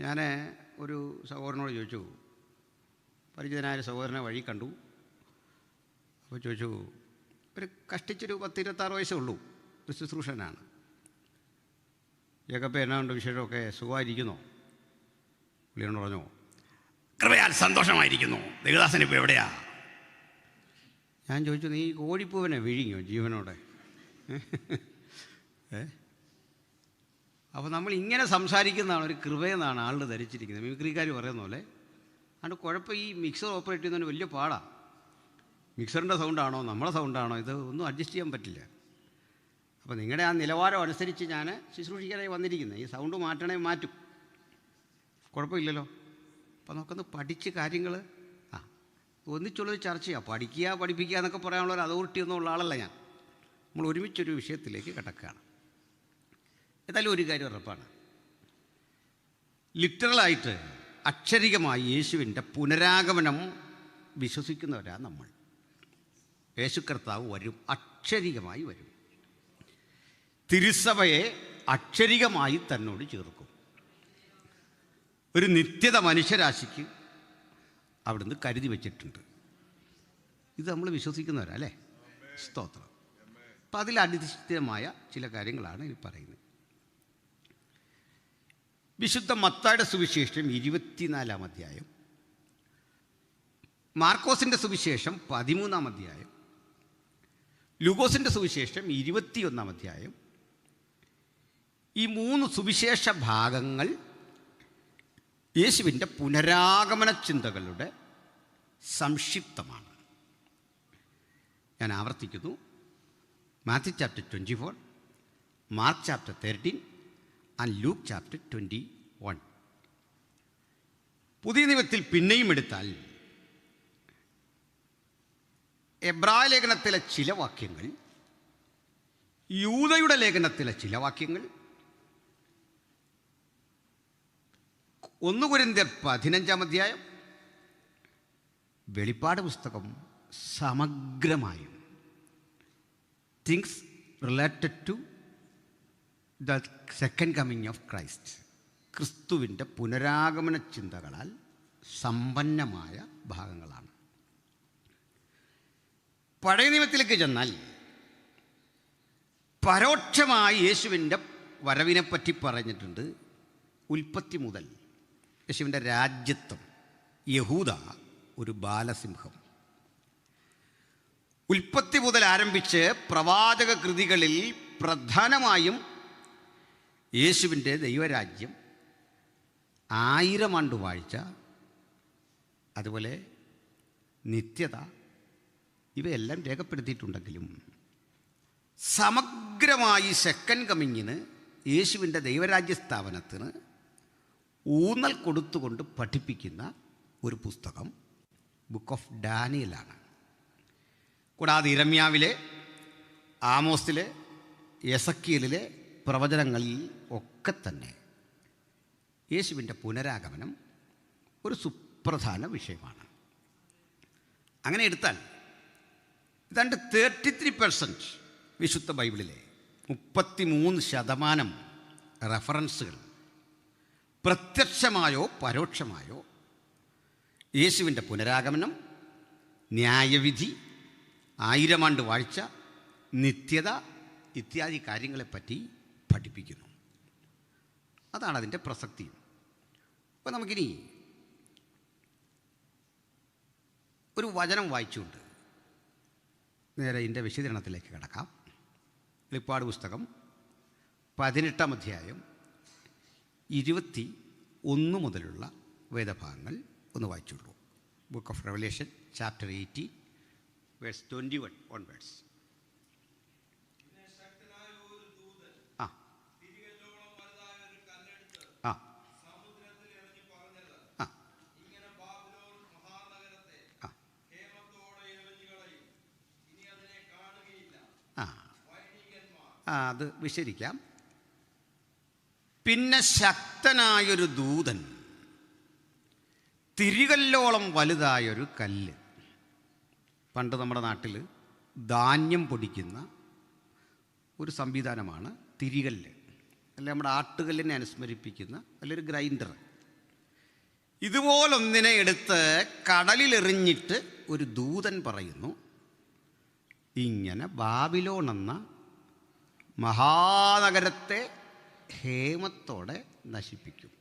ഞാൻ ഒരു സഹോദരനോട് ചോദിച്ചു, പരിചിതനായ സഹോദരനെ വഴി കണ്ടു. അപ്പോൾ ചോദിച്ചു, ഒരു കഷ്ടിച്ചൊരു 10-26 വയസ്സേ ഉള്ളൂ, ഒരു ശുശ്രൂഷനാണ്. ജേക്കബ് എന്നാണ്ട് വിശേഷമൊക്കെ സുഖമായിരിക്കുന്നോ? പുള്ളിയോട് പറഞ്ഞു, കൃപയാൽ സന്തോഷമായിരിക്കുന്നു. ദേവദാസൻ ഇപ്പോൾ എവിടെയാ? ഞാൻ ചോദിച്ചു, നീ കോഴിപ്പൂവനെ വിഴുങ്ങിയോ ജീവനോടെ? അപ്പോൾ നമ്മൾ ഇങ്ങനെ സംസാരിക്കുന്നതാണ് ഒരു കൃപയെന്നാണ് ആളുടെ ധരിച്ചിരിക്കുന്നത്. മിമിക്രിക്കാർ പറയുന്ന പോലെ. അതുകൊണ്ട് കുഴപ്പം ഈ മിക്സർ ഓപ്പറേറ്റ് ചെയ്യുന്നതിന് വലിയ പാടാണ്. മിക്സറിൻ്റെ സൗണ്ടാണോ നമ്മളെ സൗണ്ടാണോ ഇത് ഒന്നും അഡ്ജസ്റ്റ് ചെയ്യാൻ പറ്റില്ല. അപ്പോൾ നിങ്ങളുടെ ആ നിലവാരം അനുസരിച്ച് ഞാൻ ശുശ്രൂഷിക്കാനായി വന്നിരിക്കുന്നത്. ഈ സൗണ്ട് മാറ്റണേ മാറ്റും, കുഴപ്പമില്ലല്ലോ. അപ്പോൾ നമുക്കൊന്ന് പഠിച്ച് കാര്യങ്ങൾ ഒന്നിച്ചുള്ളത് ചർച്ച ചെയ്യാം. പഠിക്കുക പഠിപ്പിക്കുക എന്നൊക്കെ പറയാനുള്ള ഒരു അതോറിറ്റി ഒന്നും ഉള്ള ആളല്ല ഞാൻ. നമ്മൾ ഒരുമിച്ചൊരു വിഷയത്തിലേക്ക് കിടക്കുകയാണ്. ഏതായാലും ഒരു കാര്യം ഉറപ്പാണ്, ലിറ്ററലായിട്ട് അക്ഷരികമായി യേശുവിൻ്റെ പുനരാഗമനം വിശ്വസിക്കുന്നവരാണ് നമ്മൾ. യേശു കർത്താവ് വരും, അക്ഷരികമായി വരും. തിരുസഭയെ അക്ഷരികമായി തന്നോട് ചേർക്കും. ഒരു നിത്യത മനുഷ്യരാശിക്ക് അവിടുന്ന് കരുതി വച്ചിട്ടുണ്ട്. ഇത് നമ്മൾ വിശ്വസിക്കുന്നവരാ അല്ലേ? സ്തോത്രം. അപ്പം അതിലധിഷ്ഠിതമായ ചില കാര്യങ്ങളാണ് ഇനി പറയുന്നത്. വിശുദ്ധ മത്തായിയുടെ സുവിശേഷം 24-ാം അധ്യായം, മാർക്കോസിൻ്റെ സുവിശേഷം 13-ാം അധ്യായം, ലൂക്കോസിൻ്റെ സുവിശേഷം 21-ാം അധ്യായം, ഈ 3 സുവിശേഷ ഭാഗങ്ങൾ യേശുവിൻ്റെ പുനരാഗമന ചിന്തകളുടെ സംക്ഷിപ്തമാണ്. ഞാൻ ആവർത്തിക്കുന്നു, Matthew chapter 24, Mark chapter 13 and Luke chapter 21. പുതിയ നിയമത്തിൽ പിന്നെയും എടുത്താൽ എബ്രായ ലേഖനത്തിലെ ചില വാക്യങ്ങൾ, യൂദയുടെ ലേഖനത്തിലെ ചില വാക്യങ്ങൾ, 1 കൊരിന്ത്യർ 15-ാം അധ്യായം, വെളിപ്പാട് പുസ്തകം സമഗ്രമായും things related to the second coming of Christ, ക്രിസ്തുവിൻ്റെ പുനരാഗമന ചിന്തകളാൽ സമ്പന്നമായ ഭാഗങ്ങളാണ്. പഴയ നിയമത്തിലേക്ക് ചെന്നാൽ പരോക്ഷമായി യേശുവിൻ്റെ വരവിനെപ്പറ്റി പറഞ്ഞിട്ടുണ്ട്. ഉൽപ്പത്തി മുതൽ യേശുവിൻ്റെ രാജ്യത്വം, യഹൂദ ഒരു ബാലസിംഹം. ഉൽപ്പത്തി മുതൽ ആരംഭിച്ച് പ്രവാചക കൃതികളിൽ പ്രധാനമായും യേശുവിൻ്റെ ദൈവരാജ്യം, 1000 ആണ്ട് വാഴ്ച, അതുപോലെ നിത്യത, ഇവയെല്ലാം രേഖപ്പെടുത്തിയിട്ടുണ്ടെങ്കിലും സമഗ്രമായി സെക്കൻഡ് കമ്മിങ്ങിന്, യേശുവിൻ്റെ ദൈവരാജ്യ സ്ഥാപനത്തിന് ഊന്നൽ കൊടുത്തുകൊണ്ട് പഠിപ്പിക്കുന്ന ഒരു പുസ്തകം ബുക്ക് ഓഫ് ഡാനിയലാണ്. കൂടാതെ ഇരമ്യാവിലെ, ആമോസിലെ, എസക്കിയലിലെ പ്രവചനങ്ങളിൽ ഒക്കെ തന്നെ യേശുവിൻ്റെ പുനരാഗമനം ഒരു സുപ്രധാന വിഷയമാണ്. അങ്ങനെ എടുത്താൽ ഏതാണ്ട് 33% വിശുദ്ധ ബൈബിളിലെ 33% റെഫറൻസുകൾ പ്രത്യക്ഷമായോ പരോക്ഷമായോ യേശുവിൻ്റെ പുനരാഗമനം, ന്യായവിധി, 1000 ആണ്ട് വാഴ്ച, നിത്യത ഇത്യാദി കാര്യങ്ങളെപ്പറ്റി പഠിപ്പിക്കുന്നു. അതാണ് അതിൻ്റെ പ്രസക്തിയും. അപ്പോൾ നമുക്കിനി ഒരു വചനം വായിച്ചുകൊണ്ട് നേരെ ഇതിൻ്റെ വിശദീകരണത്തിലേക്ക് കിടക്കാം. വെളിപ്പാട് പുസ്തകം 18-ാം അധ്യായം 21 മുതലുള്ള വേദഭാഗങ്ങൾ ഒന്ന് വായിച്ചുള്ളൂ. Book of revelation chapter 18 verse 21 onwards. അത് വിശദീകരിക്കാം. പിന്നെ ശക്തനായൊരു ദൂതൻ തിരികല്ലോളം വലുതായൊരു കല്ല്. പണ്ട് നമ്മുടെ നാട്ടിൽ ധാന്യം പൊടിക്കുന്ന ഒരു സംവിധാനമാണ് തിരികല്ല്. അല്ലെ നമ്മുടെ ആട്ടുകല്ലിനെ അനുസ്മരിപ്പിക്കുന്ന, അല്ലൊരു ഗ്രൈൻഡർ ഇതുപോലൊന്നിനെ എടുത്ത് കടലിലെറിഞ്ഞിട്ട് ഒരു ദൂതൻ പറയുന്നു, ഇങ്ങനെ ബാബിലോൺ എന്ന മഹാനഗരത്തെ ഹേമത്തോടെ നശിപ്പിക്കും.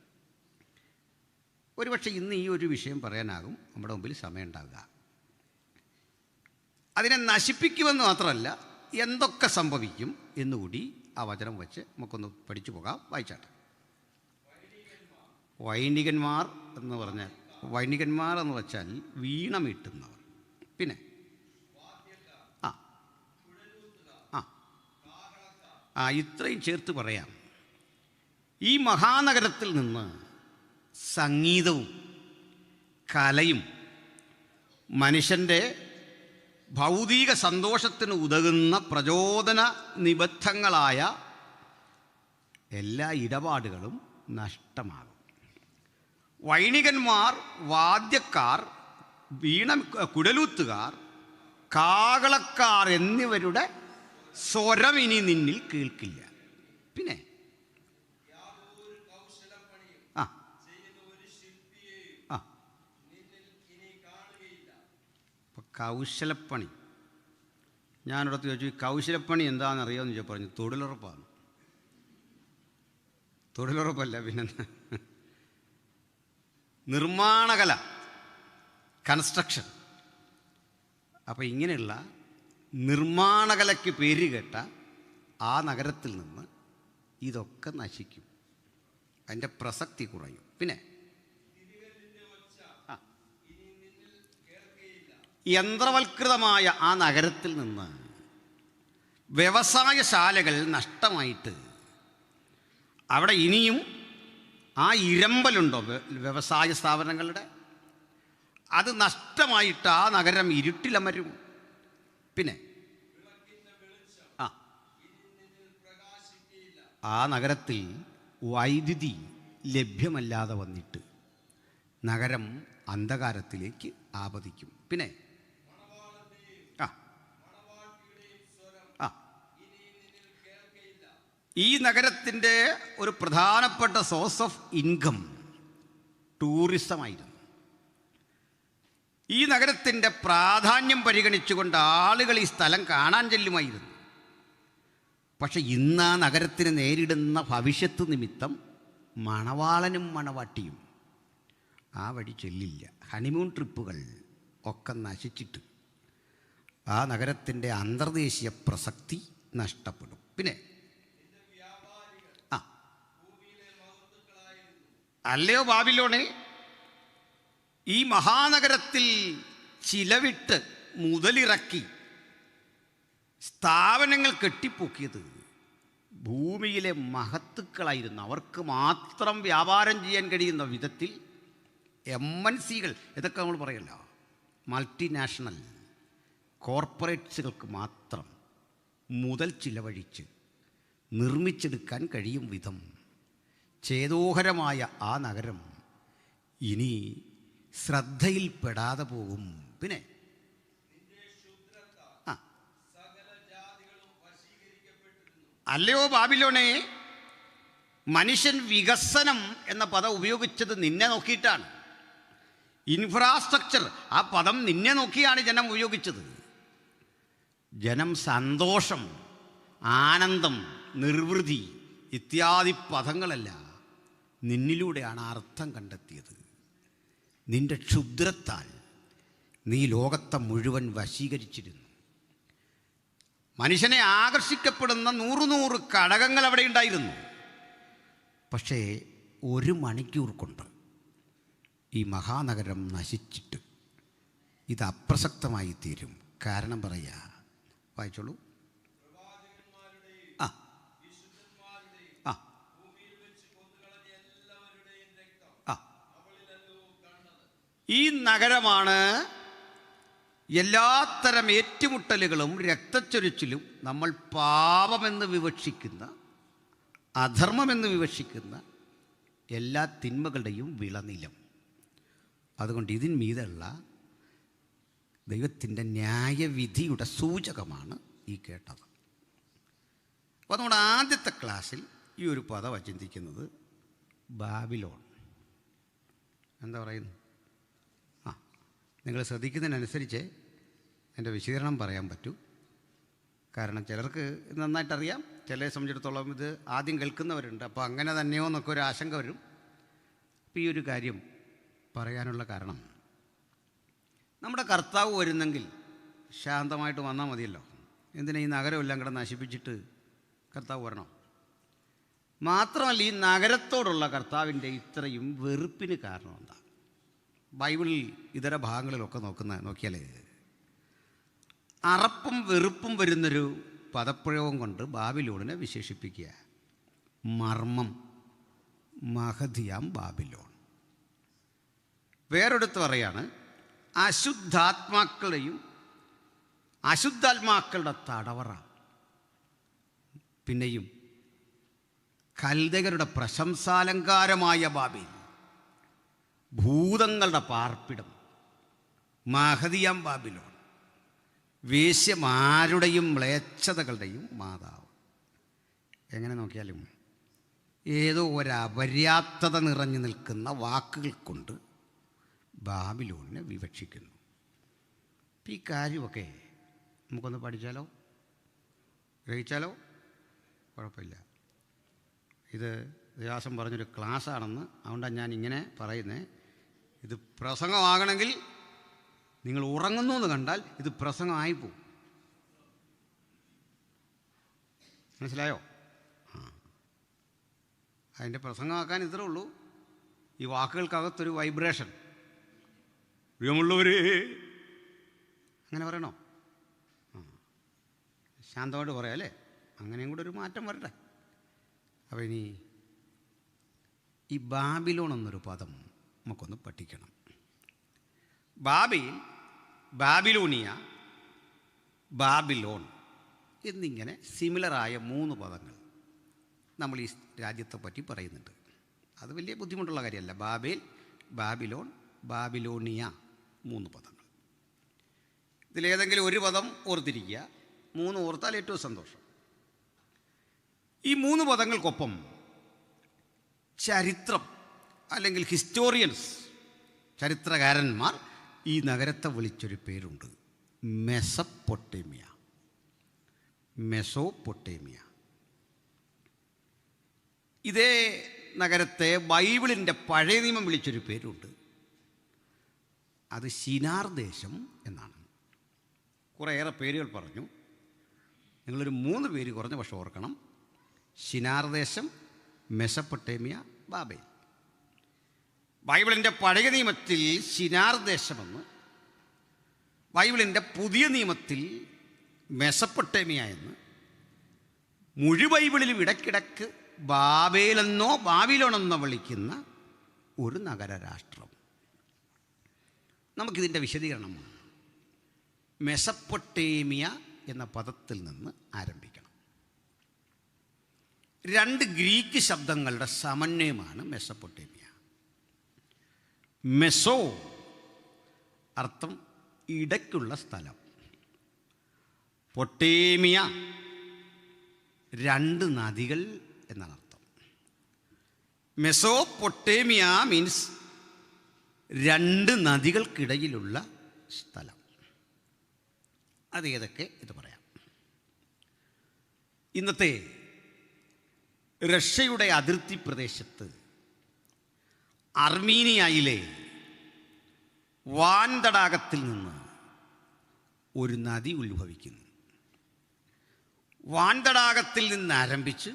ഒരുപക്ഷെ ഇന്ന് ഈ ഒരു വിഷയം പറയാനാകും നമ്മുടെ മുമ്പിൽ സമയമുണ്ടാവുക. അതിനെ നശിപ്പിക്കുമെന്ന് മാത്രമല്ല, എന്തൊക്കെ സംഭവിക്കും എന്നുകൂടി ആ വചനം വെച്ച് നമുക്കൊന്ന് പഠിച്ചു പോകാം. വായിച്ചാട്ടെ. വൈണികന്മാർ എന്ന് പറഞ്ഞാൽ, വൈണികന്മാർ എന്ന് വെച്ചാൽ വീണ മീട്ടുന്നവർ. പിന്നെ ഇത്രയും ചേർത്ത് പറയാം. ഈ മഹാനഗരത്തിൽ നിന്ന് സംഗീതവും കലയും മനുഷ്യൻ്റെ ഭൗതിക സന്തോഷത്തിന് ഉതകുന്ന പ്രചോദന നിബദ്ധങ്ങളായ എല്ലാ ഇടപാടുകളും നഷ്ടമാകും. വൈണികന്മാർ, വാദ്യക്കാർ, കുഴലൂത്തുകാർ, കാകളക്കാർ എന്നിവരുടെ സ്വരം ഇനി നിന്നിൽ കേൾക്കില്ല. പിന്നെ കൗശലപ്പണി. ഞാനിടത്ത് ചോദിച്ചു, ഈ കൗശലപ്പണി എന്താണെന്നറിയാമെന്ന് ചോദിച്ചാൽ പറഞ്ഞു തൊഴിലുറപ്പാണ്. തൊഴിലുറപ്പല്ല, പിന്നെ നിർമ്മാണകല, കൺസ്ട്രക്ഷൻ. അപ്പോൾ ഇങ്ങനെയുള്ള നിർമ്മാണകലയ്ക്ക് പേര് കേട്ട ആ നഗരത്തിൽ നിന്ന് ഇതൊക്കെ നശിക്കും, അതിൻ്റെ പ്രസക്തി കുറയും. പിന്നെ യന്ത്രവൽകൃതമായ ആ നഗരത്തിൽ നിന്ന് വ്യവസായശാലകൾ നഷ്ടമായിട്ട് അവിടെ ഇനിയും ആ ഇരമ്പലുണ്ടോ വ്യവസായ സ്ഥാപനങ്ങളുടെ, അത് നഷ്ടമായിട്ട് ആ നഗരം ഇരുട്ടിലമരും. പിന്നെ ആ നഗരത്തിൽ വൈദ്യുതി ലഭ്യമല്ലാതെ വന്നിട്ട് നഗരം അന്ധകാരത്തിലേക്ക് ആപതിക്കും. പിന്നെ ഈ നഗരത്തിൻ്റെ ഒരു പ്രധാനപ്പെട്ട സോഴ്സ് ഓഫ് ഇൻകം ടൂറിസമായിരുന്നു. ഈ നഗരത്തിൻ്റെ പ്രാധാന്യം പരിഗണിച്ചുകൊണ്ട് ആളുകൾ ഈ സ്ഥലം കാണാൻ ചെല്ലുമായിരുന്നു. പക്ഷെ ഇന്ന് ആ നഗരത്തിന് നേരിടുന്ന ഭവിഷ്യത്ത് നിമിത്തം മണവാളനും മണവാട്ടിയും ആ വഴി ചെല്ലില്ല. ഹണിമൂൺ ട്രിപ്പുകൾ ഒക്കെ നശിച്ചിട്ട് ആ നഗരത്തിൻ്റെ അന്തർദേശീയ പ്രസക്തി നഷ്ടപ്പെടും. പിന്നെ അല്ലയോ ബാബിലോണേ, ഈ മഹാനഗരത്തിൽ ചിലവിട്ട് മുതലിറക്കി സ്ഥാപനങ്ങൾ കെട്ടിപ്പൊക്കിയത് ഭൂമിയിലെ മഹത്തുക്കളായിരുന്നു. അവർക്ക് മാത്രം വ്യാപാരം ചെയ്യാൻ കഴിയുന്ന വിധത്തിൽ MNCകൾ, ഇതൊക്കെ നമ്മൾ പറയല്ലോ, മൾട്ടിനാഷണൽ കോർപ്പറേറ്റ്സുകൾക്ക് മാത്രം മുതൽ ചിലവഴിച്ച് നിർമ്മിച്ചെടുക്കാൻ കഴിയും വിധം ചേതോഹരമായ ആ നഗരം ഇനി ശ്രദ്ധയിൽപ്പെടാതെ പോകും. പിന്നെ അല്ലയോ ബാബിലോണേ, മനുഷ്യൻ വികസനം എന്ന പദം ഉപയോഗിച്ചത് നിന്നെ നോക്കിയിട്ടാണ്. ഇൻഫ്രാസ്ട്രക്ചർ, ആ പദം നിന്നെ നോക്കിയാണ് ജനം ഉപയോഗിച്ചത്. ജനം സന്തോഷം, ആനന്ദം, നിർവൃതി ഇത്യാദി പദങ്ങളല്ല, നിന്നിലൂടെയാണ് അർത്ഥം കണ്ടെത്തിയത്. നിന്റെ ക്ഷുദ്രത്താൽ നീ ലോകത്തെ മുഴുവൻ വശീകരിച്ചിരുന്നു. മനുഷ്യനെ ആകർഷിക്കപ്പെടുന്ന 100 ഘടകങ്ങൾ അവിടെ ഉണ്ടായിരുന്നു. പക്ഷേ 1 മണിക്കൂർ കൊണ്ട് ഈ മഹാനഗരം നശിച്ചിട്ട് ഇത് അപ്രസക്തമായി തീരും. കാരണം പറയാ, വായിച്ചോളൂ. ഈ നഗരമാണ് എല്ലാത്തരം ഏറ്റുമുട്ടലുകളും രക്തച്ചൊരിച്ചിലും നമ്മൾ പാപമെന്ന് വിവക്ഷിക്കുന്ന, അധർമ്മമെന്ന് വിവക്ഷിക്കുന്ന എല്ലാ തിന്മകളുടെയും വിളനിലം. അതുകൊണ്ട് ഇതിന് മീതുള്ള ദൈവത്തിൻ്റെ ന്യായവിധിയുടെ സൂചകമാണ് ഈ കേട്ടത്. അപ്പോൾ നമ്മുടെ ആദ്യത്തെ ക്ലാസ്സിൽ ഈ ഒരു പദം ചിന്തിക്കുന്നത് ബാബിലോൺ. എന്താ പറയുന്നു? നിങ്ങൾ ശ്രദ്ധിക്കുന്നതിനനുസരിച്ച് എൻ്റെ വിശദീകരണം പറയാൻ പറ്റൂ. കാരണം ചിലർക്ക് ഇത് നന്നായിട്ടറിയാം, ചിലരെ സംബന്ധിച്ചിടത്തോളം ഇത് ആദ്യം കേൾക്കുന്നവരുണ്ട്. അപ്പോൾ അങ്ങനെ തന്നെയോ എന്നൊക്കെ ഒരു ആശങ്ക വരും. അപ്പോൾ ഈ ഒരു കാര്യം പറയാനുള്ള കാരണം, നമ്മുടെ കർത്താവ് വരുന്നെങ്കിൽ ശാന്തമായിട്ട് വന്നാൽ മതിയല്ലോ. എന്തിനാ ഈ നഗരമെല്ലാം കൂടെ നശിപ്പിച്ചിട്ട് കർത്താവ് വരണം? മാത്രമല്ല, ഈ നഗരത്തോടുള്ള കർത്താവിൻ്റെ ഇത്രയും വെറുപ്പിന് കാരണം എന്താ? ബൈബിളിൽ ഇതര ഭാഗങ്ങളിലൊക്കെ നോക്കിയാലേ അറപ്പും വെറുപ്പും വരുന്നൊരു പദപ്രയോഗം കൊണ്ട് ബാബിലോണിനെ വിശേഷിപ്പിക്കുക. മർമ്മം, മഹതിയാം ബാബിലോൺ. വേറൊരിടത്ത് പറയാണ് അശുദ്ധാത്മാക്കളുടെയും അശുദ്ധാത്മാക്കളുടെ തടവറ. പിന്നെയും കൽദയരുടെ പ്രശംസാലങ്കാരമായ ബാബിൽ, ഭൂതങ്ങളുടെ പാർപ്പിടം, മഹതിയാം ബാബിലോൺ, വേശ്യമാരുടെയും മ്ലേച്ഛതകളുടെയും മാതാവ്. എങ്ങനെ നോക്കിയാലും ഏതോ ഒരപര്യാപ്തത നിറഞ്ഞു നിൽക്കുന്ന വാക്കുകൾ കൊണ്ട് ബാബിലോണിനെ വിവക്ഷിക്കുന്നു. ഈ കാര്യമൊക്കെ നമുക്കൊന്ന് പഠിച്ചാലോ, ഗ്രഹിച്ചാലോ? കുഴപ്പമില്ല. ഇത് ദേവാസം പറഞ്ഞൊരു ക്ലാസ്സാണെന്ന്, അതുകൊണ്ടാണ് ഞാൻ ഇങ്ങനെ പറയുന്നത്. ഇത് പ്രസംഗമാകണമെങ്കിൽ നിങ്ങൾ ഉറങ്ങുന്നു എന്ന് കണ്ടാൽ ഇത് പ്രസംഗമായിപ്പോവും. മനസ്സിലായോ? അതിൻ്റെ പ്രസംഗമാക്കാൻ ഇത്രേ ഉള്ളൂ. ഈ വാക്കുകൾക്കകത്തൊരു വൈബ്രേഷൻ. പ്രിയമുള്ളവരേ, അങ്ങനെ പറയണോ? ശാന്തമായിട്ട് പറയാം അല്ലേ? അങ്ങനെയും കൂടെ ഒരു മാറ്റം വരട്ടെ. അപ്പോൾ ഇനി ഈ ബാബിലോൺ എന്നൊരു പദം നമുക്കൊന്ന് പഠിക്കണം. ബാബിൽ, ബാബിലോണിയ, ബാബിലോൺ എന്നിങ്ങനെ സിമിലറായ 3 പദങ്ങൾ നമ്മൾ ഈ രാജ്യത്തെ പറ്റി പറയുന്നുണ്ട്. അത് വലിയ ബുദ്ധിമുട്ടുള്ള കാര്യമല്ല. ബാബേൽ, ബാബിലോൺ, ബാബിലോണിയ, 3 പദങ്ങൾ. ഇതിലേതെങ്കിലും ഒരു പദം ഓർത്തിരിക്കുക. 3 ഓർത്താൽ ഏറ്റവും സന്തോഷം. ഈ 3 പദങ്ങൾക്കൊപ്പം ചരിത്രം അല്ലെങ്കിൽ ഹിസ്റ്റോറിയൻസ്, ചരിത്രകാരന്മാർ ഈ നഗരത്തെ വിളിച്ചൊരു പേരുണ്ട്, മെസപ്പൊട്ടേമിയ. മെസോപ്പൊട്ടേമിയ. ഇതേ നഗരത്തെ ബൈബിളിൻ്റെ പഴയ നിയമം വിളിച്ചൊരു പേരുണ്ട്, അത് ശിനാർ ദേശം എന്നാണ്. കുറേയേറെ പേരുകൾ പറഞ്ഞു. നിങ്ങളൊരു 3 പേര് കുറഞ്ഞ പക്ഷെ ഓർക്കണം: ശിനാർ ദേശം, മെസപ്പൊട്ടേമിയ, ബാബേൽ. ബൈബിളിൻ്റെ പഴയ നിയമത്തിൽ ശിനാർ ദേശമെന്ന്, ബൈബിളിൻ്റെ പുതിയ നിയമത്തിൽ മെസപ്പൊട്ടേമിയ എന്ന്, ബൈബിളിലും ഇടയ്ക്കിടയ്ക്ക് ബാബേലെന്നോ ബാബിലോണെന്നോ വിളിക്കുന്ന ഒരു നഗരരാഷ്ട്രം. നമുക്കിതിൻ്റെ വിശദീകരണം മെസപ്പൊട്ടേമിയ എന്ന പദത്തിൽ നിന്ന് ആരംഭിക്കണം. 2 ഗ്രീക്ക് ശബ്ദങ്ങളുടെ സമന്വയമാണ് മെസപ്പൊട്ടേമിയ. മെസോ അർത്ഥം ഇടയ്ക്കുള്ള സ്ഥലം, പൊട്ടേമിയ 2 നദികൾ എന്നാണ് അർത്ഥം. മെസോപ്പൊട്ടേമിയ മീൻസ് 2 നദികൾക്കിടയിലുള്ള സ്ഥലം. അതേതൊക്കെ ഇത് പറയാം. ഇന്നത്തെ റഷ്യയുടെ അതിർത്തി പ്രദേശത്ത് അർമീനിയയിലെ വാൻ തടാകത്തിൽ നിന്ന് ഒരു നദി ഉത്ഭവിക്കുന്നു. വാൻ തടാകത്തിൽ നിന്ന് ആരംഭിച്ച്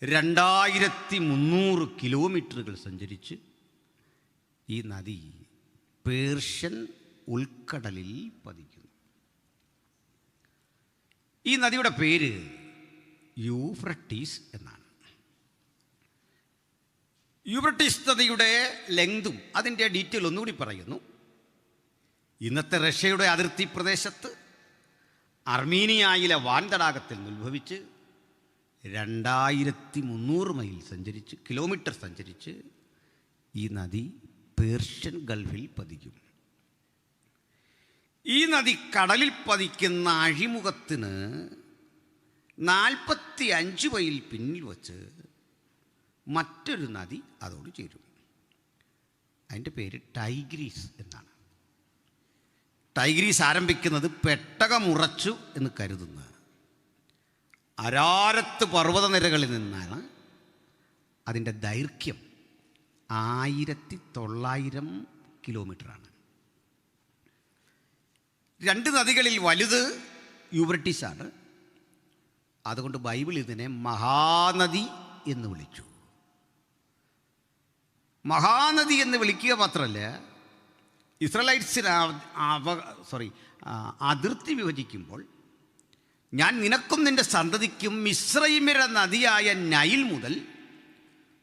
2300 കിലോമീറ്ററുകൾ സഞ്ചരിച്ച് ഈ നദി പേർഷ്യൻ ഉൾക്കടലിൽ പതിക്കുന്നു. ഈ നദിയുടെ പേര് യൂഫ്രട്ടീസ് എന്നാണ്. യൂഫ്രട്ടീസ് നദിയുടെ ലെങ്തും അതിൻ്റെ ഡീറ്റെയിൽ ഒന്നുകൂടി പറയുന്നു. ഇന്നത്തെ റഷ്യയുടെ അതിർത്തി പ്രദേശത്ത് അർമീനിയയിലെ വാൻ തടാകത്തിൽ നിന്ന് ഉത്ഭവിച്ച് 2300 മൈൽ സഞ്ചരിച്ച്, കിലോമീറ്റർ സഞ്ചരിച്ച് ഈ നദി പേർഷ്യൻ ഗൾഫിൽ പതിക്കും. ഈ നദി കടലിൽ പതിക്കുന്ന അഴിമുഖത്തിന് 45 മൈൽ പിന്നിൽ വച്ച് മറ്റൊരു നദി അതോട് ചേരും. അതിൻ്റെ പേര് ടൈഗ്രീസ് എന്നാണ്. ടൈഗ്രീസ് ആരംഭിക്കുന്നത് പെട്ടകമുറച്ചു എന്ന് കരുതുന്ന അരാരത്ത് പർവ്വതനിരകളിൽ നിന്നാണ്. അതിൻ്റെ ദൈർഘ്യം 1900 കിലോമീറ്ററാണ്. 2 നദികളിൽ വലുത് യൂബ്രട്ടീസാണ്. അതുകൊണ്ട് ബൈബിൾ ഇതിനെ മഹാനദി എന്ന് വിളിച്ചു. മഹാനദി എന്ന് വിളിക്കുക മാത്രമല്ല, ഇസ്രായേലൈറ്റ്സിന് അതിർത്തി വിഭജിക്കുമ്പോൾ ഞാൻ നിനക്കും നിൻ്റെ സന്തതിക്കും മിസ്രയീമ്യരുടെ നദിയായ നൈൽ മുതൽ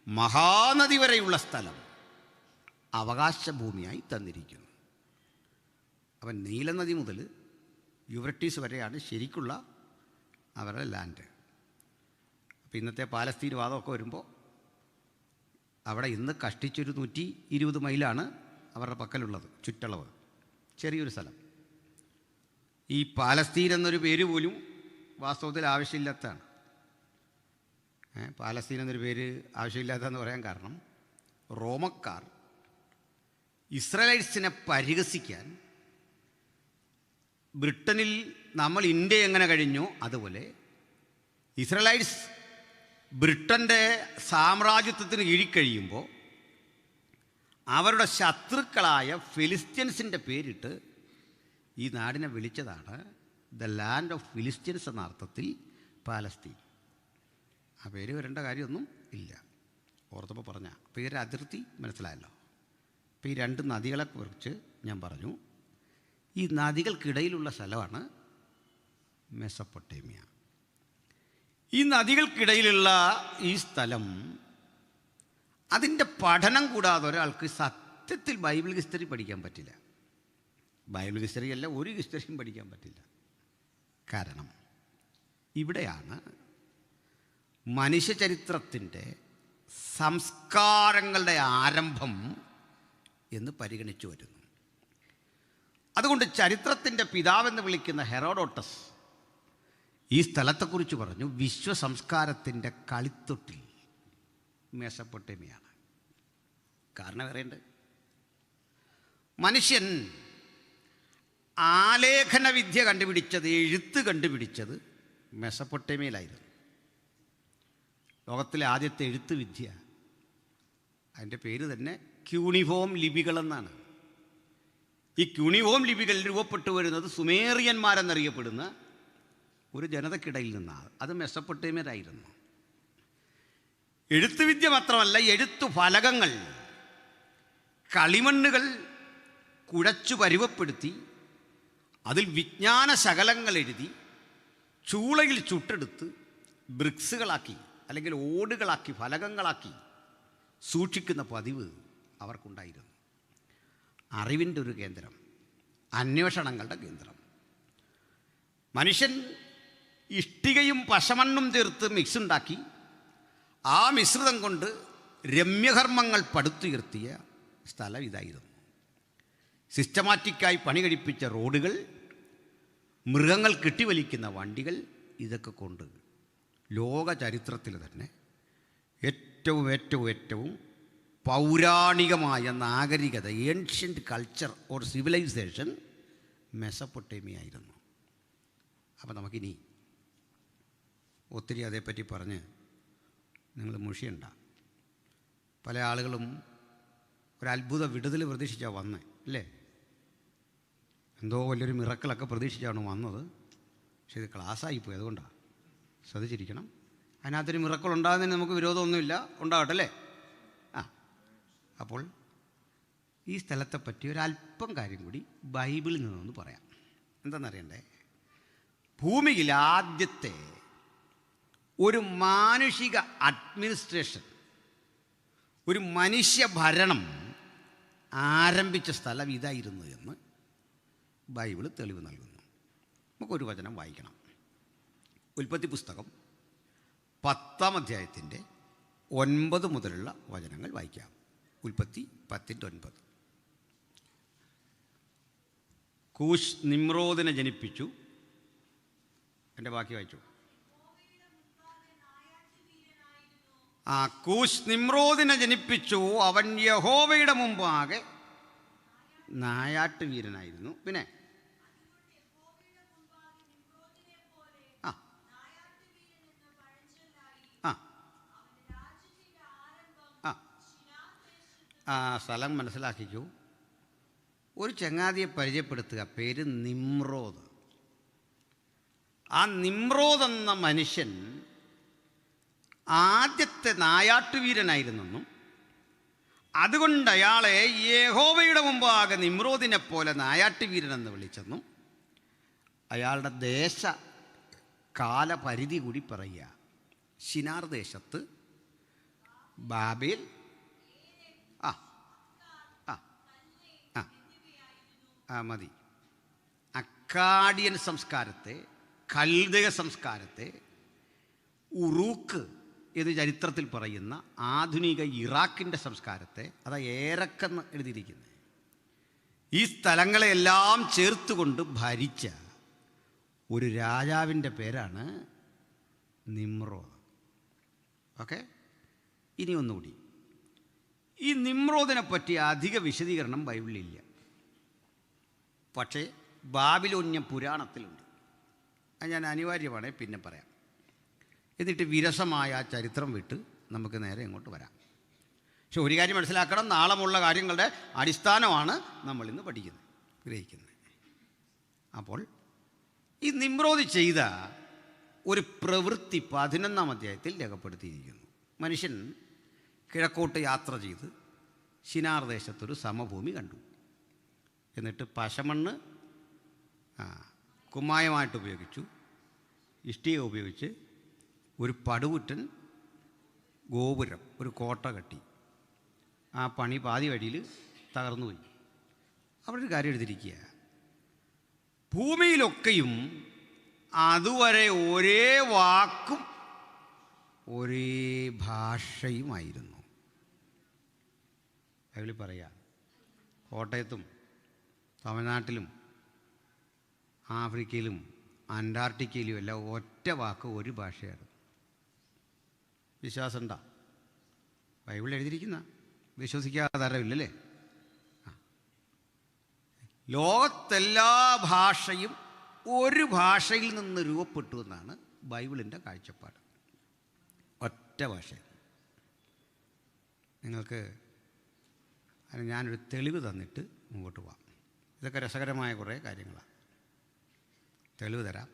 മഹാനദി വരെയുള്ള സ്ഥലം അവകാശഭൂമിയായി തന്നിരിക്കുന്നു. അപ്പം നീലനദി മുതൽ യൂബ്രട്ടീസ് വരെയാണ് ശരിക്കുള്ള അവരുടെ ലാൻഡ്. അപ്പോൾ ഇന്നത്തെ പാലസ്തീൻ വാദമൊക്കെ വരുമ്പോൾ അവിടെ ഇന്ന് കഷ്ടിച്ചൊരു 120 മൈലാണ് അവരുടെ പക്കലുള്ളത് ചുറ്റളവ്, ചെറിയൊരു സ്ഥലം. ഈ പാലസ്തീൻ എന്നൊരു പേര് പോലും വാസ്തവത്തിൽ ആവശ്യമില്ലാത്തതാണ്. പാലസ്തീൻ എന്നൊരു പേര് ആവശ്യമില്ലാത്തതെന്ന് പറയാൻ കാരണം, റോമക്കാർ ഇസ്രായേലൈറ്റ്സിനെ പരിഹസിക്കാൻ ബ്രിട്ടനിൽ നമ്മൾ ഇന്ത്യ എങ്ങനെ കഴിഞ്ഞോ അതുപോലെ ഇസ്രായേലൈറ്റ്സ് ബ്രിട്ടൻ്റെ സാമ്രാജ്യത്വത്തിന് കീഴിക്കഴിയുമ്പോൾ അവരുടെ ശത്രുക്കളായ ഫിലിസ്ത്യൻസിൻ്റെ പേരിട്ട് ഈ നാടിനെ വിളിച്ചതാണ് ദ ലാൻഡ് ഓഫ് ഫിലിസ്ത്യൻസ് എന്ന അർത്ഥത്തിൽ പാലസ്തീൻ. ആ പേര് വരേണ്ട കാര്യമൊന്നും ഇല്ല, ഓർത്തപ്പോൾ പറഞ്ഞ. അപ്പോൾ ഇതിൻ്റെ അതിർത്തി മനസ്സിലായല്ലോ. അപ്പോൾ ഈ 2 നദികളെക്കുറിച്ച് ഞാൻ പറഞ്ഞു. ഈ നദികൾക്കിടയിലുള്ള സ്ഥലമാണ് മെസൊപ്പൊട്ടേമിയ. ഈ നദികൾക്കിടയിലുള്ള ഈ സ്ഥലം, അതിൻ്റെ പഠനം കൂടാതെ ഒരാൾക്ക് സത്യത്തിൽ ബൈബിൾ ഹിസ്റ്ററി പഠിക്കാൻ പറ്റില്ല. ബൈബിൾ ഹിസ്റ്ററി അല്ല, ഒരു ഹിസ്റ്ററിയും പഠിക്കാൻ പറ്റില്ല. കാരണം ഇവിടെയാണ് മനുഷ്യചരിത്രത്തിൻ്റെ സംസ്കാരങ്ങളുടെ ആരംഭം എന്ന് പരിഗണിച്ചു വരുന്നു. അതുകൊണ്ട് ചരിത്രത്തിൻ്റെ പിതാവെന്ന് വിളിക്കുന്ന ഹെറോഡോട്ടസ് ഈ സ്ഥലത്തെക്കുറിച്ച് പറഞ്ഞു, വിശ്വസംസ്കാരത്തിൻ്റെ കളിത്തൊട്ടിൽ മെസൊപ്പൊട്ടേമിയാണ്. കാരണം വേറെയുണ്ട്. മനുഷ്യൻ ആലേഖന വിദ്യ കണ്ടുപിടിച്ചത്, എഴുത്ത് കണ്ടുപിടിച്ചത് മെസൊപ്പൊട്ടേമിയയിലായിരുന്നു. ലോകത്തിലെ ആദ്യത്തെ എഴുത്ത് വിദ്യ, അതിൻ്റെ പേര് തന്നെ ക്യൂണിഫോം ലിപികളെന്നാണ്. ഈ ക്യൂണിഫോം ലിപികൾ രൂപപ്പെട്ടു വരുന്നത് സുമേറിയന്മാരെന്നറിയപ്പെടുന്ന ഒരു ജനതയ്ക്കിടയിൽ നിന്നാണ്. അത് മെസൊപ്പൊട്ടേമിയയിലായിരുന്നു. എഴുത്തുവിദ്യ മാത്രമല്ല, എഴുത്തു ഫലകങ്ങൾ, കളിമണ്ണുകൾ കുഴച്ചു പരുവപ്പെടുത്തി അതിൽ വിജ്ഞാന ശകലങ്ങൾ എഴുതി ചൂളയിൽ ചുട്ടെടുത്ത് ബ്രിക്സുകളാക്കി അല്ലെങ്കിൽ ഓടുകളാക്കി ഫലകങ്ങളാക്കി സൂക്ഷിക്കുന്ന പതിവ് അവർക്കുണ്ടായിരുന്നു. അറിവിൻ്റെ ഒരു കേന്ദ്രം, അന്വേഷണങ്ങളുടെ കേന്ദ്രം. മനുഷ്യൻ ഇഷ്ടികയും പശമണ്ണും ചേർത്ത് മിക്സ് ഉണ്ടാക്കി ആ മിശ്രിതം കൊണ്ട് രമ്യകർമ്മങ്ങൾ പടുത്തുയർത്തിയ സ്ഥലം ഇതായിരുന്നു. സിസ്റ്റമാറ്റിക്കായി പണി കഴിപ്പിച്ച റോഡുകൾ, മൃഗങ്ങൾ കെട്ടിവലിക്കുന്ന വണ്ടികൾ, ഇതൊക്കെ കൊണ്ട് ലോക ചരിത്രത്തിൽ തന്നെ ഏറ്റവും പൗരാണികമായ നാഗരികത, ancient culture or civilization Mesopotamia ആയിരുന്നു. അപ്പോൾ നമുക്കിനി ഒത്തിരി അതേപ്പറ്റി പറഞ്ഞ് നിങ്ങൾ മുഷിയണ്ട. പല ആളുകളും ഒരത്ഭുത വിടുതൽ പ്രതീക്ഷിച്ചാണ് വന്നത്, അല്ലേ? എന്തോ വലിയൊരു മിറക്കിളൊക്കെ പ്രതീക്ഷിച്ചാണ് വന്നത്. പക്ഷേ ഇത് ക്ലാസ്സായിപ്പോയി, അതുകൊണ്ടാണ്. ശ്രദ്ധിച്ചിരിക്കണം. അതിനകത്തൊരു മിറക്കിൾ ഉണ്ടാകുന്നതിന് നമുക്ക് വിരോധമൊന്നുമില്ല, ഉണ്ടാകട്ടെ, അല്ലേ? അപ്പോൾ ഈ സ്ഥലത്തെപ്പറ്റി ഒരല്പം കാര്യം കൂടി ബൈബിളിൽ നിന്നൊന്ന് പറയാം. എന്താണെന്നറിയണ്ടേ? ഭൂമിയിൽ ആദ്യത്തെ ഒരു മാനുഷിക അഡ്മിനിസ്ട്രേഷൻ, ഒരു മനുഷ്യഭരണം ആരംഭിച്ച സ്ഥലം ഇതായിരുന്നു എന്ന് ബൈബിൾ തെളിവ് നൽകുന്നു. നമുക്കൊരു വചനം വായിക്കണം. ഉൽപ്പത്തി പുസ്തകം 10-ാം അധ്യായത്തിൻ്റെ 9 മുതലുള്ള വചനങ്ങൾ വായിക്കാം. ഉൽപ്പത്തി 10:9. കൂശ് നിമ്രോദിനെ ജനിപ്പിച്ചു. എൻ്റെ ബാക്കി വായിച്ചു. ആ കൂശ് നിമ്രോദിനെ ജനിപ്പിച്ചു. അവൻ യഹോവയുടെ മുമ്പാകെ നായാട്ട് വീരനായിരുന്നു. പിന്നെ ആ ആ ആ ആ സ്ഥലം മനസ്സിലാക്കിക്കൂ. ഒരു ചങ്ങാതിയെ പരിചയപ്പെടുത്തുക, പേര് നിമ്രോദ്. ആ നിമ്രോദ് എന്ന മനുഷ്യൻ ആദ്യത്തെ നായാട്ടുവീരനായിരുന്നെന്നും അതുകൊണ്ട് അയാളെ യഹോവയുടെ മുമ്പാകെ നിമ്രോദിനെ പോലെ നായാട്ടുവീരനെന്ന് വിളിച്ചെന്നും അയാളുടെ ദേശ കാലപരിധി കൂടി പറയുക. ശിനാർ ദേശത്ത് ബാബേൽ ആ ആ ആ ആ മതി. അക്കാഡിയൻ സംസ്കാരത്തെ, കൽദയ സംസ്കാരത്തെ, ഉറൂക്ക് എന്ന് ചരിത്രത്തിൽ പറയുന്ന ആധുനിക ഇറാഖിൻ്റെ സംസ്കാരത്തെ, അതാ ഏറക്കെന്ന് എഴുതിയിരിക്കുന്നത്, ഈ സ്ഥലങ്ങളെല്ലാം ചേർത്തുകൊണ്ട് ഭരിച്ച ഒരു രാജാവിൻ്റെ പേരാണ് നിമ്രോദ്. ഓക്കെ, ഇനി ഒന്നുകൂടി, ഈ നിമ്രോദിനെ പറ്റി അധിക വിശദീകരണം ബൈബിളിലില്ല, പക്ഷേ ബാബിലോന്യ പുരാണത്തിലുണ്ട്. അത് ഞാൻ അനിവാര്യമാണ് പിന്നെ പറയാം. എന്നിട്ട് വിരസമായ ആ ചരിത്രം വിട്ട് നമുക്ക് നേരെ ഇങ്ങോട്ട് വരാം. പക്ഷെ ഒരു കാര്യം മനസ്സിലാക്കണം, നാളമുള്ള കാര്യങ്ങളുടെ അടിസ്ഥാനമാണ് നമ്മളിന്ന് പഠിക്കുന്നത്, ഗ്രഹിക്കുന്നത്. അപ്പോൾ ഈ നിമ്രോദ് ചെയ്ത ഒരു പ്രവൃത്തി 11-ാം അധ്യായത്തിൽ രേഖപ്പെടുത്തിയിരിക്കുന്നു. മനുഷ്യൻ കിഴക്കോട്ട് യാത്ര ചെയ്ത് ശിനാർ ദേശത്തൊരു സമഭൂമി കണ്ടു. എന്നിട്ട് പശമണ്ണ് കുമ്മായമായിട്ട് ഉപയോഗിച്ചു, ഇഷ്ടിക ഉപയോഗിച്ച് ഒരു പടുകുറ്റൻ ഗോപുരം, ഒരു കോട്ട കെട്ടി. ആ പണി പാതി വഴിയിൽ തകർന്നുപോയി. അവിടെ ഒരു കാര്യം എഴുതിയിരിക്കുക, ഭൂമിയിലൊക്കെയും അതുവരെ ഒരേ വാക്കും ഒരേ ഭാഷയുമായിരുന്നു. അതിൽ പറയാം, കോട്ടയത്തും തമിഴ്നാട്ടിലും ആഫ്രിക്കയിലും അന്റാർട്ടിക്കയിലും എല്ലാം ഒറ്റ വാക്ക് ഒരു ഭാഷയാണ്. വിശ്വാസം ഉണ്ടോ? ബൈബിളിൽ എഴുതിയിരിക്കുന്ന, വിശ്വസിക്കാതെ അറിവില്ലല്ലേ? ലോകത്തെല്ലാ ഭാഷയും ഒരു ഭാഷയിൽ നിന്ന് രൂപപ്പെട്ടു എന്നാണ് ബൈബിളിൻ്റെ കാഴ്ചപ്പാട്. ഒറ്റ ഭാഷ. നിങ്ങൾക്ക് ഞാനൊരു തെളിവ് തന്നിട്ട് മുമ്പോട്ട് പോവാം. ഇതൊക്കെ രസകരമായ കുറേ കാര്യങ്ങളാണ്. തെളിവ് തരാം.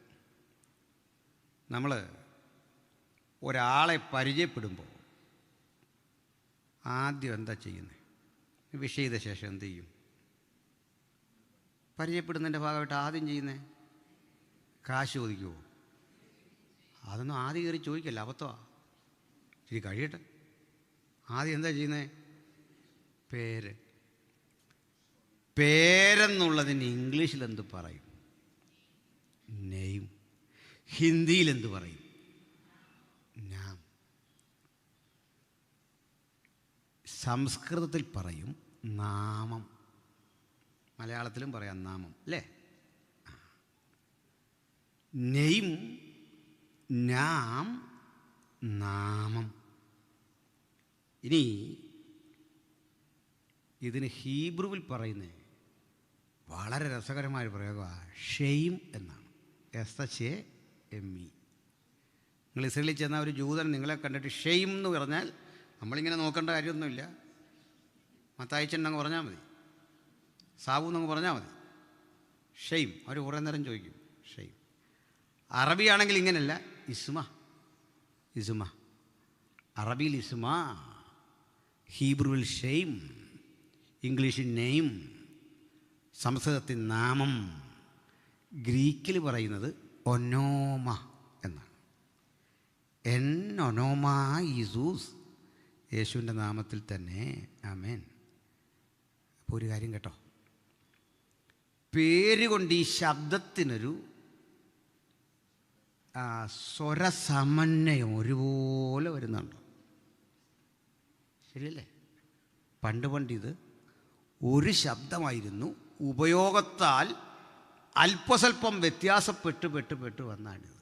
നമ്മൾ ഒരാളെ പരിചയപ്പെടുമ്പോൾ ആദ്യം എന്താ ചെയ്യുന്നത്? വിഷ് ചെയ്ത ശേഷം എന്ത് ചെയ്യും? പരിചയപ്പെടുന്നതിൻ്റെ ഭാഗമായിട്ട് ആദ്യം ചെയ്യുന്നത് കാശ് ചോദിക്കുമോ? അതൊന്നും ആദ്യം കയറി ചോദിക്കല്ല, അബദ്ധമാണ്. ശരി, കഴിയട്ടെ. ആദ്യം എന്താ ചെയ്യുന്നത്? പേര്. പേരെന്നുള്ളതിന് ഇംഗ്ലീഷിൽ എന്ത് പറയും? നെയിം. ഹിന്ദിയിൽ എന്ത് പറയും? നാം. സംസ്കൃതത്തിൽ പറയും നാമം. മലയാളത്തിലും പറയാം നാമം, അല്ലേ? നെയിം, നാം, നാമം. ഇനി ഇതിന് ഹീബ്രുവിൽ പറയുന്നത് വളരെ രസകരമായ പ്രയോഗമാണ്. ഷെയിം എന്നാണ്. SHAME. നിങ്ങൾ ഇസ്രയേലിൽ ചെന്ന ഒരു ജൂതൻ നിങ്ങളെ കണ്ടിട്ട് ഷെയിം എന്ന് പറഞ്ഞാൽ നമ്മളിങ്ങനെ നോക്കേണ്ട കാര്യമൊന്നുമില്ല. മത്തായിച്ചെന്നങ്ങ് പറഞ്ഞാൽ മതി, സാബു എന്നങ്ങ് പറഞ്ഞാൽ മതി. ഷെയിം അവർ കുറേ നേരം ചോദിക്കും. ഷെയിം. അറബിയാണെങ്കിൽ ഇങ്ങനെയല്ല, ഇസ്മ. ഇസ്മ. അറബിയിൽ ഇസ്മ, ഹീബ്രുവിൽ ഷെയിം, ഇംഗ്ലീഷിൽ നെയിം, സംസ്കൃതത്തിൽ നാമം, ഗ്രീക്കിൽ പറയുന്നത് ഒനോമ എന്നാണ്. എൻ ഒനോമ ഈസൂസ്, യേശുവിൻ്റെ നാമത്തിൽ തന്നെ, ആമേൻ. അപ്പോൾ ഒരു കാര്യം കേട്ടോ, പേര് കൊണ്ട് ഈ ശബ്ദത്തിനൊരു സ്വരസമന്വയം ഒരുപോലെ വരുന്നുണ്ട്. ശരിയല്ലേ? പണ്ട് ഇത് ഒരു ശബ്ദമായിരുന്നു, ഉപയോഗത്താൽ അല്പസ്വല്പം വ്യത്യാസപ്പെട്ട് വന്നാണിത്.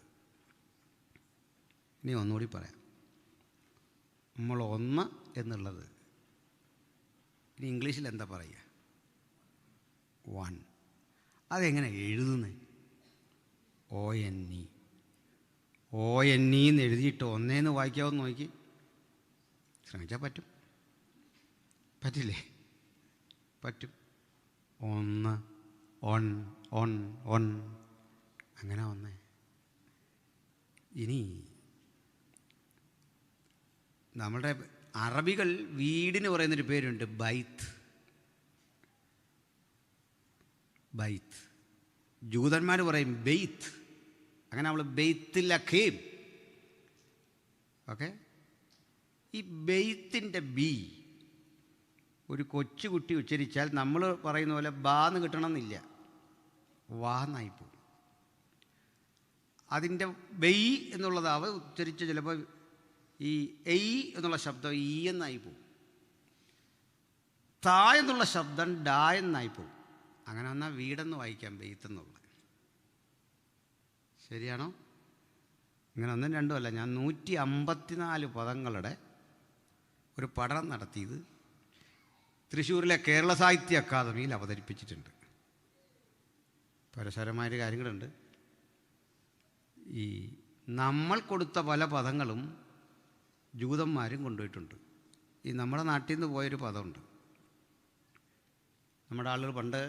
ഇനി ഒന്നുകൂടി പറയാം. നമ്മൾ ഒന്ന് എന്നുള്ളത് ഇനി ഇംഗ്ലീഷിൽ എന്താ പറയുക? വൺ. അതെങ്ങനെ എഴുതുന്നത്? ONE. ONE എന്ന് എഴുതിയിട്ട് ഒന്നേന്ന് വായിക്കാമെന്ന് നോക്കി. ശ്രമിച്ചാൽ പറ്റും. പറ്റില്ലേ? പറ്റും. ഒന്ന്, ഒൺ, ഒൺ, ഒൺ, അങ്ങനെ വന്നേ. ഇനി നമ്മുടെ അറബികൾ വീടിന് പറയുന്നൊരു പേരുണ്ട്, ബൈത്ത്. ബൈത്ത്. ജൂതന്മാർ പറയും ബെയ്ത്ത്. അങ്ങനെ നമ്മൾ ബെയ്ത്തിലഖീം. ഓക്കെ. ഈ ബെയ്ത്തിൻ്റെ ബി ഒരു കൊച്ചുകുട്ടി ഉച്ചരിച്ചാൽ നമ്മൾ പറയുന്ന പോലെ ബാന്ന് കിട്ടണമെന്നില്ല, വാന്നായിപ്പോവും. അതിൻ്റെ ബെയ് എന്നുള്ളതാവ് ഉച്ചരിച്ച് ചിലപ്പോൾ ഈ എയ് എന്നുള്ള ശബ്ദം ഈ എന്നായിപ്പോവും. താ എന്നുള്ള ശബ്ദം ഡാ എന്നായിപ്പോവും. അങ്ങനെ വന്നാൽ വീടെന്ന് വായിക്കാം, ബെയ്ത്തെന്നുള്ളത്. ശരിയാണോ? ഇങ്ങനെ ഒന്നും രണ്ടുമല്ല, ഞാൻ 154 പദങ്ങളുടെ ഒരു പഠനം നടത്തിയത് തൃശ്ശൂരിലെ കേരള സാഹിത്യ അക്കാദമിയിൽ അവതരിപ്പിച്ചിട്ടുണ്ട്. പരസ്പരമായൊരു കാര്യങ്ങളുണ്ട്. ഈ നമ്മൾ കൊടുത്ത പല പദങ്ങളും ജൂതന്മാരും കൊണ്ടുപോയിട്ടുണ്ട്. ഈ നമ്മുടെ നാട്ടിൽ നിന്ന് പോയൊരു പദമുണ്ട്. നമ്മുടെ ആളുകൾ പണ്ട്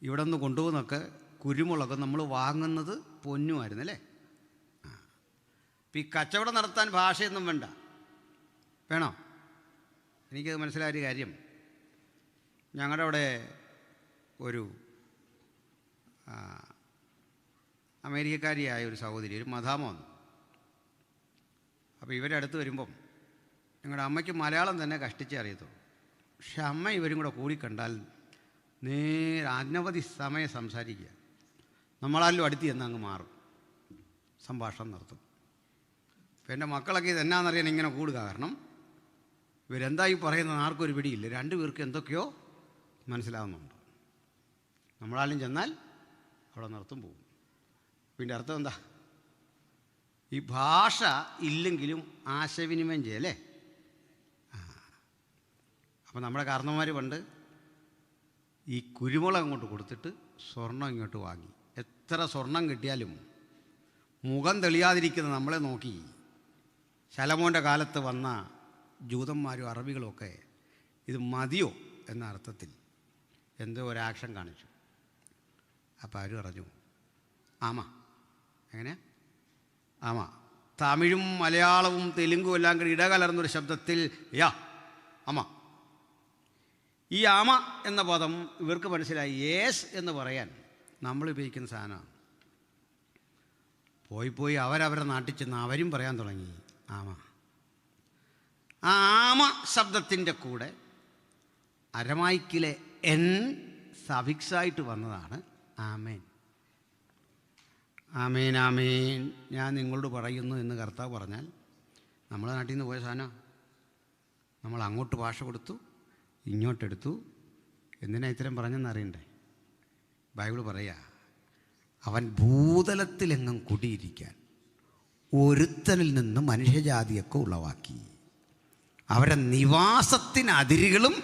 ഇവിടെ നിന്ന് കൊണ്ടുപോകുന്നൊക്കെ കുരുമുളക് നമ്മൾ വാങ്ങുന്നത് പൊന്നുമായിരുന്നു അല്ലേ? അപ്പം ഈ കച്ചവടം നടത്താൻ ഭാഷയൊന്നും വേണ്ട. വേണോ? എനിക്കത് മനസ്സിലായൊരു കാര്യം, ഞങ്ങളുടെ അവിടെ ഒരു അമേരിക്കക്കാരിയായ ഒരു സഹോദരി, ഒരു മദാമ വന്നു. അപ്പോൾ ഇവരുടെ അടുത്ത് വരുമ്പം ഞങ്ങളുടെ അമ്മയ്ക്ക് മലയാളം തന്നെ കഷ്ടിച്ചേ അറിയത്തുള്ളൂ. പക്ഷെ അമ്മ ഇവരും കൂടെ കൂടിക്കണ്ടാൽ നേരെ അനവധി സമയം സംസാരിക്കുക. നമ്മളാലും അടുത്ത് ചെന്ന് അങ്ങ് മാറും, സംഭാഷണം നടത്തും. അപ്പോൾ എൻ്റെ മക്കളൊക്കെ ഇതെന്നാണെന്നറിയാൻ ഇങ്ങനെ കൂടുക. കാരണം ഇവരെന്തായി പറയുന്നത് ആർക്കും ഒരു പിടിയില്ല. രണ്ടുപേർക്ക് എന്തൊക്കെയോ മനസ്സിലാവുന്നുണ്ട്. നമ്മളാലും ചെന്നാൽ അവിടെ നിർത്തും പോകും. പിന്നെ അർത്ഥം എന്താ? ഈ ഭാഷ ഇല്ലെങ്കിലും ആശയവിനിമയം ചെയ്യല്ലേ? അപ്പം നമ്മുടെ കാരണവന്മാർ പണ്ട് ഈ കുരുമുളക് അങ്ങോട്ട് കൊടുത്തിട്ട് സ്വർണം ഇങ്ങോട്ട് വാങ്ങി. എത്ര സ്വർണം കിട്ടിയാലും മുഖം തെളിയാതിരിക്കുന്ന നമ്മളെ നോക്കി ശലോമോൻ്റെ കാലത്ത് വന്ന ജൂതന്മാരും അറബികളുമൊക്കെ ഇത് മതിയോ എന്ന അർത്ഥത്തിൽ എന്തോ ഒരു ആക്ഷൻ കാണിച്ചു. അപ്പോൾ ആര് പറഞ്ഞു? ആമ. എങ്ങനെ? ആമ. തമിഴും മലയാളവും തെലുങ്കും എല്ലാം കൂടി ഇടകലർന്നൊരു ശബ്ദത്തിൽ യാ അമ. ഈ ആമ എന്ന പദം ഇവർക്ക് മനസ്സിലായി. യേസ് എന്ന് പറയാൻ നമ്മൾ ഉപയോഗിക്കുന്ന സാധനമാണ്. പോയി അവരവരുടെ നാട്ടിൽ ചെന്ന് അവരും പറയാൻ തുടങ്ങി ആമ. ആ ആമ ശബ്ദത്തിൻ്റെ കൂടെ അരമായിക്കിലെ എൻ സഫിക്സായിട്ട് വന്നതാണ് ആമേൻ. ആമേൻ ആമേൻ ഞാൻ നിങ്ങളോട് പറയുന്നു എന്ന് കർത്താവ് പറഞ്ഞാൽ നമ്മളെ നാട്ടിൽ നിന്ന് പോയ സാധനം. നമ്മൾ അങ്ങോട്ട് ഭാഷ കൊടുത്തു, ഇങ്ങോട്ടെടുത്തു. എന്തിനാ ഇത്തരം പറഞ്ഞെന്ന് അറിയണ്ടേ? ബൈബിൾ പറയാ, അവൻ ഭൂതലത്തിലെങ്ങും കുടിയിരിക്കാൻ ഒരുത്തനിൽ നിന്ന് മനുഷ്യജാതിയൊക്കെ ഉളവാക്കി. അവരുടെ നിവാസത്തിന് അതിരുകളും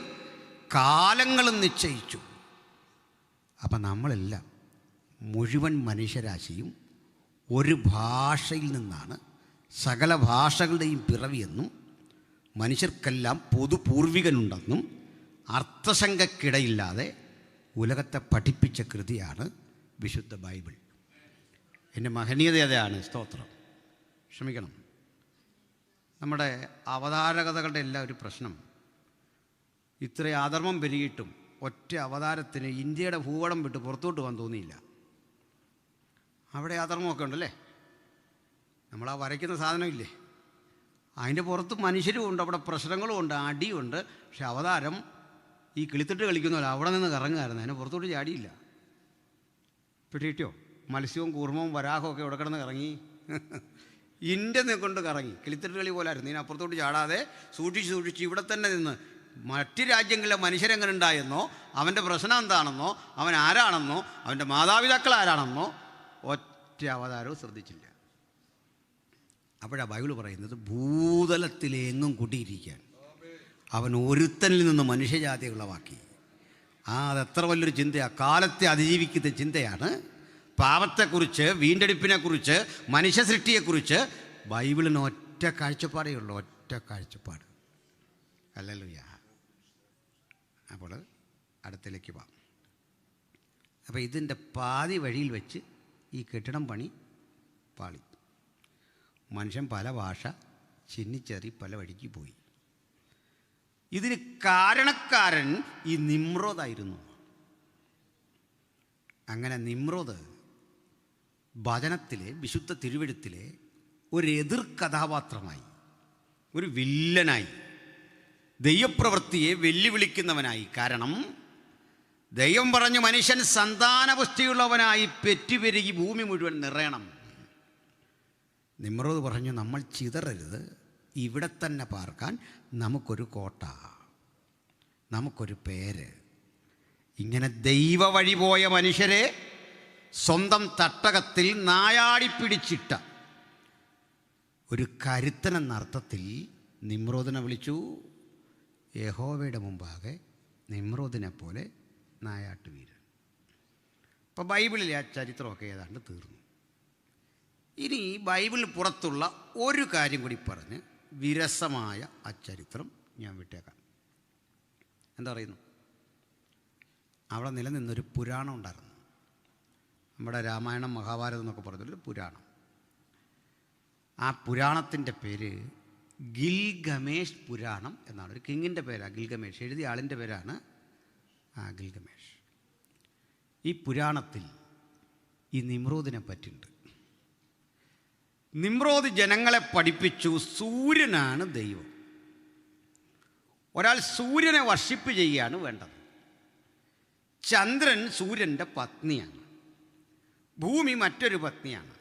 കാലങ്ങളും നിശ്ചയിച്ചു. അപ്പം നമ്മളെല്ലാം മുഴുവൻ മനുഷ്യരാശിയും ഒരു ഭാഷയിൽ നിന്നാണ് സകല ഭാഷകളുടെയും പിറവിയെന്നും മനുഷ്യർക്കെല്ലാം പൊതു പൂർവികനുണ്ടെന്നും അർത്ഥശങ്കയ്ക്കിടയില്ലാതെ ഉലകത്തെ പഠിപ്പിച്ച കൃതിയാണ് വിശുദ്ധ ബൈബിൾ. എൻ്റെ മഹനീയത അതാണ്. സ്തോത്രം. ക്ഷമിക്കണം. നമ്മുടെ അവതാരകഥകളുടെ എല്ലാം ഒരു പ്രശ്നം, ഇത്രയും അധർമ്മം പെരുകിയിട്ടും ഒറ്റ അവതാരത്തിന് ഇന്ത്യയുടെ ഭൂപടം വിട്ട് പുറത്തോട്ട് പോകാൻ തോന്നിയില്ല. അവിടെ അധർമ്മമൊക്കെ ഉണ്ടല്ലേ? നമ്മളാ വരയ്ക്കുന്ന സാധനമില്ലേ, അതിൻ്റെ പുറത്ത് മനുഷ്യരും ഉണ്ട്, അവിടെ പ്രശ്നങ്ങളും ഉണ്ട്, അടിയുണ്ട്. പക്ഷെ അവതാരം ഈ കിളിത്തിട്ട് കളിക്കുന്നല്ലോ, അവിടെ നിന്ന് കറങ്ങുമായിരുന്നു, അതിന് പുറത്തോട്ട് ചാടിയില്ല. പിടിയിട്ടോ? മത്സ്യവും കൂർമ്മവും വരാഹവും ഒക്കെ ഇവിടെ കിടന്ന് കറങ്ങി. ഇന്ത്യ കൊണ്ട് കറങ്ങി, കിളിത്തിട്ട് കളി പോലായിരുന്നു. ഇതിനപ്പുറത്തോട്ട് ചാടാതെ സൂക്ഷിച്ച് ഇവിടെ തന്നെ നിന്ന് മറ്റ് രാജ്യങ്ങളിലെ മനുഷ്യരെങ്ങനെ ഉണ്ടായെന്നോ, അവൻ്റെ പ്രശ്നം എന്താണെന്നോ, അവൻ ആരാണെന്നോ, അവൻ്റെ മാതാപിതാക്കൾ ആരാണെന്നോ ഒറ്റ അവതാരവും ശ്രദ്ധിച്ചില്ല. അപ്പോഴാണ് ബൈബിൾ പറയുന്നത് ഭൂതലത്തിലെങ്ങും കുടിയിരിക്കാൻ അവൻ ഒരുത്തനിൽ നിന്ന് മനുഷ്യജാതി ഉളവാക്കി. അതെത്ര വലിയൊരു ചിന്തയാണ്, കാലത്തെ അതിജീവിക്കുന്ന ചിന്തയാണ്. പാപത്തെക്കുറിച്ച്, വീണ്ടെടുപ്പിനെക്കുറിച്ച്, മനുഷ്യ സൃഷ്ടിയെക്കുറിച്ച് ബൈബിളിന് ഒറ്റ കാഴ്ചപ്പാടേ ഉള്ളൂ, ഒറ്റ കാഴ്ചപ്പാട്. ഹല്ലേലൂയ. അപ്പോൾ അടുത്തേക്ക് പോവാം. അപ്പോൾ ഇതിൻ്റെ പാതി വഴിയിൽ വെച്ച് ഈ കെട്ടിടം പണി പാളി. മനുഷ്യൻ പല ഭാഷ ചിന്നിച്ചേറി പല വഴിക്ക് പോയി. ഇതിന് കാരണക്കാരൻ ഈ നിമ്രോദായിരുന്നു. അങ്ങനെ നിമ്രോദ് വചനത്തിലെ, വിശുദ്ധ തിരുവെഴുത്തിലെ ഒരു എതിർ കഥാപാത്രമായി, ഒരു വില്ലനായി, ദൈവപ്രവൃത്തിയെ വെല്ലുവിളിക്കുന്നവനായി. കാരണം ദൈവം പറഞ്ഞു മനുഷ്യൻ സന്താനപുഷ്ടിയുള്ളവനായി പെറ്റുപെരുകി ഭൂമി മുഴുവൻ നിറയണം. നിമ്രോദ് പറഞ്ഞു നമ്മൾ ചിതറരുത്, ഇവിടെ തന്നെ പാർക്കാൻ നമുക്കൊരു കോട്ട, നമുക്കൊരു പേര്. ഇങ്ങനെ ദൈവ വഴി പോയ മനുഷ്യരെ സ്വന്തം തട്ടകത്തിൽ നായാടിപ്പിടിച്ചിട്ട ഒരു കരുത്തനെന്ന അർത്ഥത്തിൽ നിമ്രോദിനെ വിളിച്ചു. യഹോവയുടെ മുമ്പാകെ നിമ്രോദിനെ പോലെ നായാട്ടുവീരൻ. ഇപ്പോൾ ബൈബിളിലെ ആ ചരിത്രമൊക്കെ ഏതാണ്ട് തീർന്നു. ഇനി ബൈബിളിൽ പുറത്തുള്ള ഒരു കാര്യം കൂടി പറഞ്ഞ് വിരസമായ ആ ചരിത്രം ഞാൻ വിട്ടേക്കാം. എന്താ പറയുന്നു? അവിടെ നിലനിന്നൊരു പുരാണം ഉണ്ടായിരുന്നു. നമ്മുടെ രാമായണം, മഹാഭാരതം എന്നൊക്കെ പറഞ്ഞൊരു പുരാണം. ആ പുരാണത്തിൻ്റെ പേര് ഗിൽഗമേഷ് പുരാണം എന്നാണ്. ഒരു കിങ്ങിൻ്റെ പേരാണ് ഗിൽഗമേഷ്, എഴുതിയ ആളിൻ്റെ പേരാണ് ഗിൽഗമേഷ്. ഈ പുരാണത്തിൽ ഈ നിമ്രോദിനെ പറ്റിയുണ്ട്. നിമ്രോദ് ജനങ്ങളെ പഠിപ്പിച്ചു സൂര്യനാണ് ദൈവം. ഒരാൾ സൂര്യനെ വർഷിപ്പ് ചെയ്യുകയാണ് വേണ്ടത്. ചന്ദ്രൻ സൂര്യൻ്റെ പത്നിയാണ്, ഭൂമി മറ്റൊരു പത്നിയാണ്.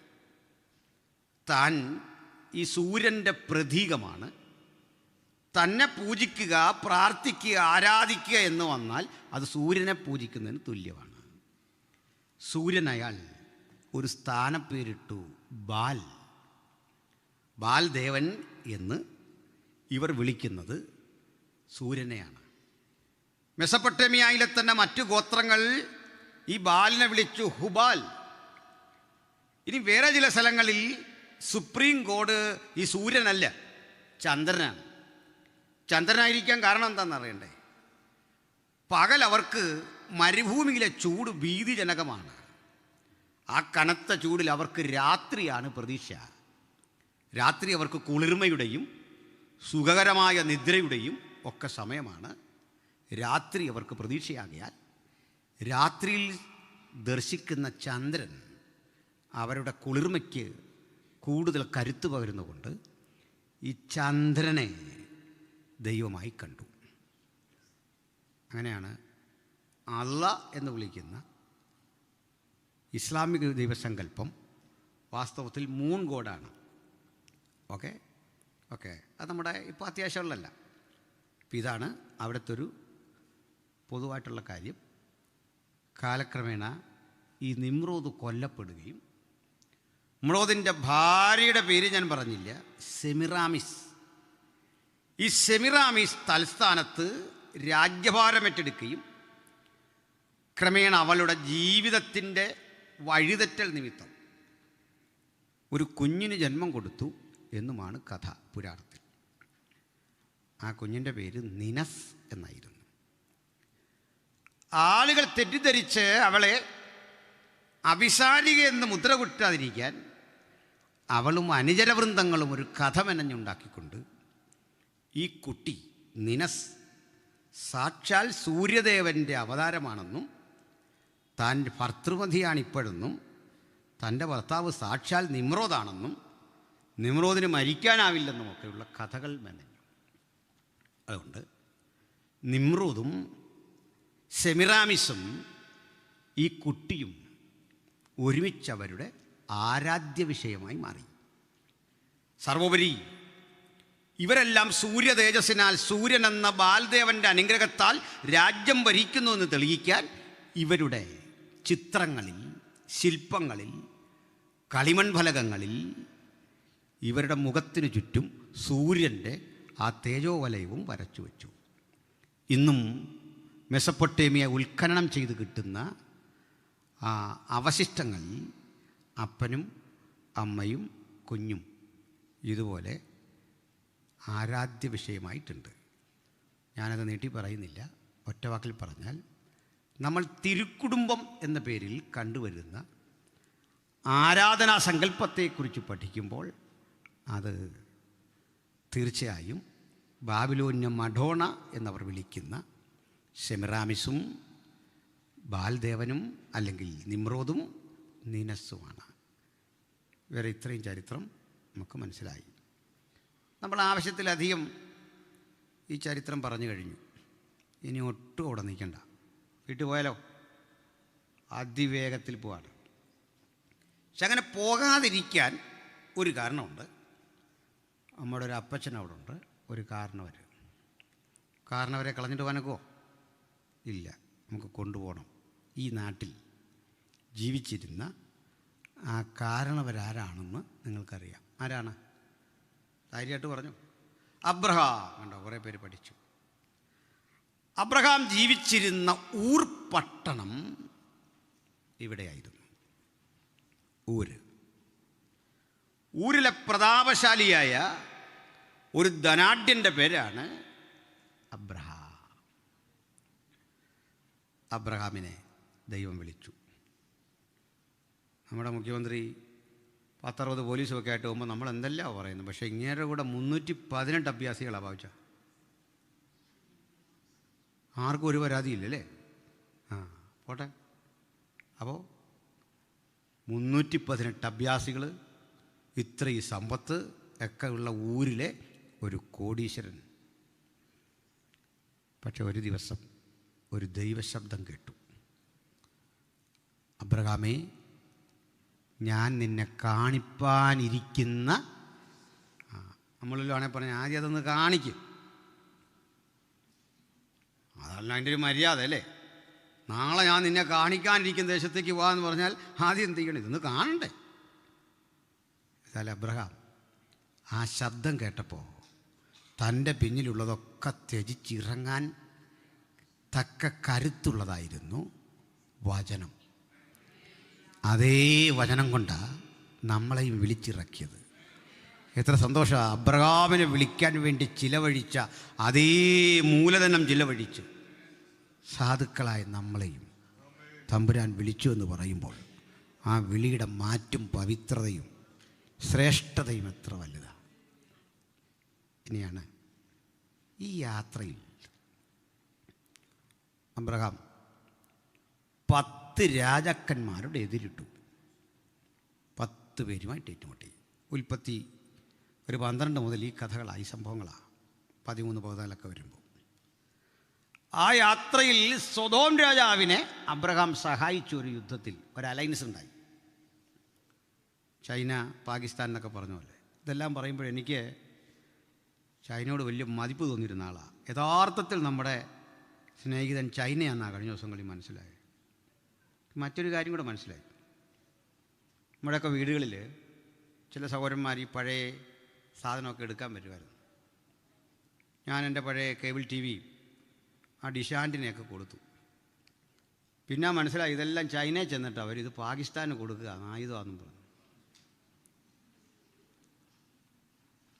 താൻ ഈ സൂര്യൻ്റെ പ്രതീകമാണ്. തന്നെ പൂജിക്കുക, പ്രാർത്ഥിക്കുക, ആരാധിക്കുക എന്ന് വന്നാൽ അത് സൂര്യനെ പൂജിക്കുന്നതിന് തുല്യമാണ്. സൂര്യൻ അയാൾ ഒരു സ്ഥാനപ്പേരിട്ടു, ബാൽ. ബാൽ ദേവൻ എന്ന് ഇവർ വിളിക്കുന്നത് സൂര്യനെയാണ്. മെസപ്പൊട്ടേമിയയിലെ തന്നെ മറ്റു ഗോത്രങ്ങൾ ഈ ബാലിനെ വിളിച്ചു ഹുബാൽ. ഇനി വേറെ ചില സ്ഥലങ്ങളിൽ സുപ്രീം കോഡ് ഈ സൂര്യനല്ല, ചന്ദ്രനാണ്. ചന്ദ്രനായിരിക്കാൻ കാരണം എന്താണെന്ന് അറിയണ്ടേ? പകൽ അവർക്ക് മരുഭൂമിയിലെ ചൂട് ഭീതിജനകമാണ്. ആ കനത്ത ചൂടിൽ അവർക്ക് രാത്രിയാണ് പ്രതീക്ഷ. രാത്രി അവർക്ക് കുളിർമയുടെയും സുഖകരമായ നിദ്രയുടെയും ഒക്കെ സമയമാണ്. രാത്രി അവർക്ക് പ്രതീക്ഷയാകിയാൽ രാത്രിയിൽ ദർശിക്കുന്ന ചന്ദ്രൻ അവരുടെ കുളിർമയ്ക്ക് കൂടുതൽ കരുത്ത് പകരുന്നതുകൊണ്ട് ഈ ചന്ദ്രനെ ദൈവമായി കണ്ടു. അങ്ങനെയാണ് അള്ളാ എന്ന് വിളിക്കുന്ന ഇസ്ലാമിക ദൈവസങ്കല്പം വാസ്തവത്തിൽ മൂൺ ഗോഡാണ്. ഓക്കെ അത് നമ്മുടെ ഇപ്പോൾ അത്യാവശ്യമുള്ളതല്ല. അപ്പം ഇതാണ് അവിടുത്തെ ഒരു പൊതുവായിട്ടുള്ള കാര്യം. കാലക്രമേണ ഈ നിമ്രോദ് കൊല്ലപ്പെടുകയും, നിമ്രോദിൻ്റെ ഭാര്യയുടെ പേര് ഞാൻ പറഞ്ഞില്ല, സെമിറാമിസ്. ഈ സെമിറാമിസ് തൽസ്ഥാനത്ത് രാജ്യഭാരമേറ്റെടുക്കുകയും ക്രമേണ അവളുടെ ജീവിതത്തിൻ്റെ വഴിതെറ്റൽ നിമിത്തം ഒരു കുഞ്ഞിന് ജന്മം കൊടുത്തു എന്നുമാണ് കഥ പുരാണത്തിൽ. ആ കുഞ്ഞിൻ്റെ പേര് നിനസ് എന്നായിരുന്നു. ആളുകൾ തെറ്റിദ്ധരിച്ച് അവളെ അഭിസാരിക എന്ന് മുദ്ര കുറ്റാതിരിക്കാൻ അവളും അനുചരവൃന്ദങ്ങളും ഒരു കഥ മെനഞ്ഞുണ്ടാക്കിക്കൊണ്ട് ഈ കുട്ടി നിനസ് സാക്ഷാൽ സൂര്യദേവൻ്റെ അവതാരമാണെന്നും താൻ ഭർത്തൃമതിയാണിപ്പോഴെന്നും തൻ്റെ ഭർത്താവ് സാക്ഷാൽ നിമ്രോദാണെന്നും നിമ്രോദിന് മരിക്കാനാവില്ലെന്നുമൊക്കെയുള്ള കഥകൾ മെനഞ്ഞു. അതുകൊണ്ട് നിമ്രോദും സെമിറാമിസും ഈ കുട്ടിയും ഒരുമിച്ചവരുടെ ആരാധ്യ വിഷയമായി മാറി. സർവോപരി ഇവരെല്ലാം സൂര്യ തേജസ്സിനാൽ, സൂര്യൻ എന്ന ബാൽദേവൻ്റെ അനുഗ്രഹത്താൽ രാജ്യം ഭരിക്കുന്നു എന്ന് തെളിയിക്കാൻ ഇവരുടെ ചിത്രങ്ങളിൽ, ശില്പങ്ങളിൽ, കളിമൺ ഫലകങ്ങളിൽ ഇവരുടെ മുഖത്തിനു ചുറ്റും സൂര്യൻ്റെ ആ തേജോവലയവും വരച്ചു വച്ചു. ഇന്നും മെസപ്പൊട്ടേമിയ ഉത്ഖനനം ചെയ്ത് കിട്ടുന്ന ആ അവശിഷ്ടങ്ങളിൽ അപ്പനും അമ്മയും കുഞ്ഞും ഇതുപോലെ ആരാധ്യ വിഷയമായിട്ടുണ്ട്. ഞാനത് നീട്ടി പറയുന്നില്ല. ഒറ്റവാക്കിൽ പറഞ്ഞാൽ, നമ്മൾ തിരുക്കുടുംബം എന്ന പേരിൽ കണ്ടുവരുന്ന ആരാധനാ സങ്കല്പത്തെക്കുറിച്ച് പഠിക്കുമ്പോൾ അത് തീർച്ചയായും ബാബിലോന്യ മഡോണ എന്നവർ വിളിക്കുന്ന സെമിറാമിസും ബാൽദേവനും അല്ലെങ്കിൽ നിമ്രോദും നീനസ്സുമാണ്. വേറെ ഇത്രയും ചരിത്രം നമുക്ക് മനസ്സിലായി. നമ്മൾ ആവശ്യത്തിലധികം ഈ ചരിത്രം പറഞ്ഞു കഴിഞ്ഞു. ഇനി ഒട്ടും അവിടെ നിൽക്കണ്ട, വീട്ടിൽ പോയാലോ? അതിവേഗത്തിൽ പോവാണ്. പക്ഷെ അങ്ങനെ പോകാതിരിക്കാൻ ഒരു കാരണമുണ്ട്. നമ്മുടെ ഒരു അപ്പച്ചൻ അവിടെ ഉണ്ട്, ഒരു കാരണവരെ കളഞ്ഞിട്ട് വനക്കോ ഇല്ല. നമുക്ക് കൊണ്ടുപോകണം. ഈ നാട്ടിൽ ജീവിച്ചിരുന്ന ആ കാരണവരാരാണെന്ന് നിങ്ങൾക്കറിയാം. ആരാണ്? ധൈര്യമായിട്ട് പറഞ്ഞു. അബ്രഹാം. കണ്ടോ, കുറേ പേര് പഠിച്ചു. അബ്രഹാം ജീവിച്ചിരുന്ന ഊർ പട്ടണം ഇവിടെയായിരുന്നു. ഊരിലെ പ്രതാപശാലിയായ ഒരു ധനാഢ്യൻ്റെ പേരാണ് അബ്രഹാമിനെ ദൈവം വിളിച്ചു. നമ്മുടെ മുഖ്യമന്ത്രി 10-60 പോലീസുമൊക്കെ ആയിട്ട് പോകുമ്പോൾ നമ്മൾ എന്തെല്ലാം പറയുന്നു. പക്ഷേ ഇങ്ങേരുടെ കൂടെ 318 അഭ്യാസികളാണ് ഭാവിച്ച. ആർക്കും ഒരു പരാതിയില്ലല്ലേ? പോട്ടെ. അപ്പോൾ 318 അഭ്യാസികൾ, ഇത്രയും സമ്പത്ത് ഒക്കെ ഉള്ള ഊരിലെ ഒരു കോടീശ്വരൻ. പക്ഷെ ഒരു ദിവസം ഒരു ദൈവശബ്ദം കേട്ടു. അബ്രഹാമേ, ഞാൻ നിന്നെ കാണിപ്പാനിരിക്കുന്ന, നമ്മളിലാണെങ്കിൽ പറഞ്ഞാൽ ആദ്യം അതൊന്ന് കാണിക്കും. അതല്ല അതിൻ്റെ ഒരു മര്യാദ അല്ലേ? നാളെ ഞാൻ നിന്നെ കാണിക്കാനിരിക്കുന്ന ദേശത്തേക്ക് പോകാമെന്ന് പറഞ്ഞാൽ ആദ്യം എന്ത് ചെയ്യണം? ഇതൊന്ന് കാണണ്ടേ? എന്നാലും അബ്രഹാം ആ ശബ്ദം കേട്ടപ്പോൾ തൻ്റെ പിന്നിലുള്ളതൊക്കെ ത്യജിച്ചിറങ്ങാൻ തക്ക കരുത്തുള്ളതായിരുന്നു വചനം. അതേ വചനം കൊണ്ടാണ് നമ്മളെയും വിളിച്ചിറക്കിയത്. എത്ര സന്തോഷമാണ്! അബ്രഹാമിനെ വിളിക്കാൻ വേണ്ടി ചിലവഴിച്ച അതേ മൂലധനം ചിലവഴിച്ച് സാധുക്കളായ നമ്മളെയും തമ്പുരാൻ വിളിച്ചു എന്ന് പറയുമ്പോൾ ആ വിളിയുടെ മാറ്റും പവിത്രതയും ശ്രേഷ്ഠതയും എത്ര വലുതാണ്. ഇനിയാണ് ഈ യാത്രയിൽ അബ്രഹാം 10 രാജാക്കന്മാരുടെ എതിരിട്ടു. 10 പേരുമായിട്ട് ഏറ്റുമുട്ടി. ഉൽപ്പത്തി ഒരു 12 മുതൽ ഈ കഥകളാണ്, ഈ സംഭവങ്ങളാണ്. 13-14 വരുമ്പോൾ ആ യാത്രയിൽ സൊദോം രാജാവിനെ അബ്രഹാം സഹായിച്ചു. ഒരു യുദ്ധത്തിൽ ഒരു അലയൻസ് ഉണ്ടായി. ചൈന, പാകിസ്ഥാൻ എന്നൊക്കെ പറഞ്ഞ പോലെ. ഇതെല്ലാം പറയുമ്പോൾ എനിക്ക് ചൈനയോട് വലിയ മതിപ്പ് തോന്നിയിരുന്ന ആളാണ്. യഥാർത്ഥത്തിൽ നമ്മുടെ സ്നേഹിതൻ ചൈനയാണെന്നാണ് കഴിഞ്ഞ ദിവസങ്ങളിൽ മനസ്സിലായത്. മറ്റൊരു കാര്യം കൂടെ മനസ്സിലായി. നമ്മുടെയൊക്കെ വീടുകളിൽ ചില സഹോദരന്മാർ ഈ പഴയ സാധനമൊക്കെ എടുക്കാൻ വരുമായിരുന്നു. ഞാൻ എൻ്റെ പഴയ കേബിൾ ടി വി ആ ഡിഷാൻറ്റിനെയൊക്കെ കൊടുത്തു. പിന്നെ മനസ്സിലായി ഇതെല്ലാം ചൈനയിൽ ചെന്നിട്ട് അവരിത് പാകിസ്ഥാന് കൊടുക്കുക, ആയുധമാണെന്നും പറഞ്ഞു.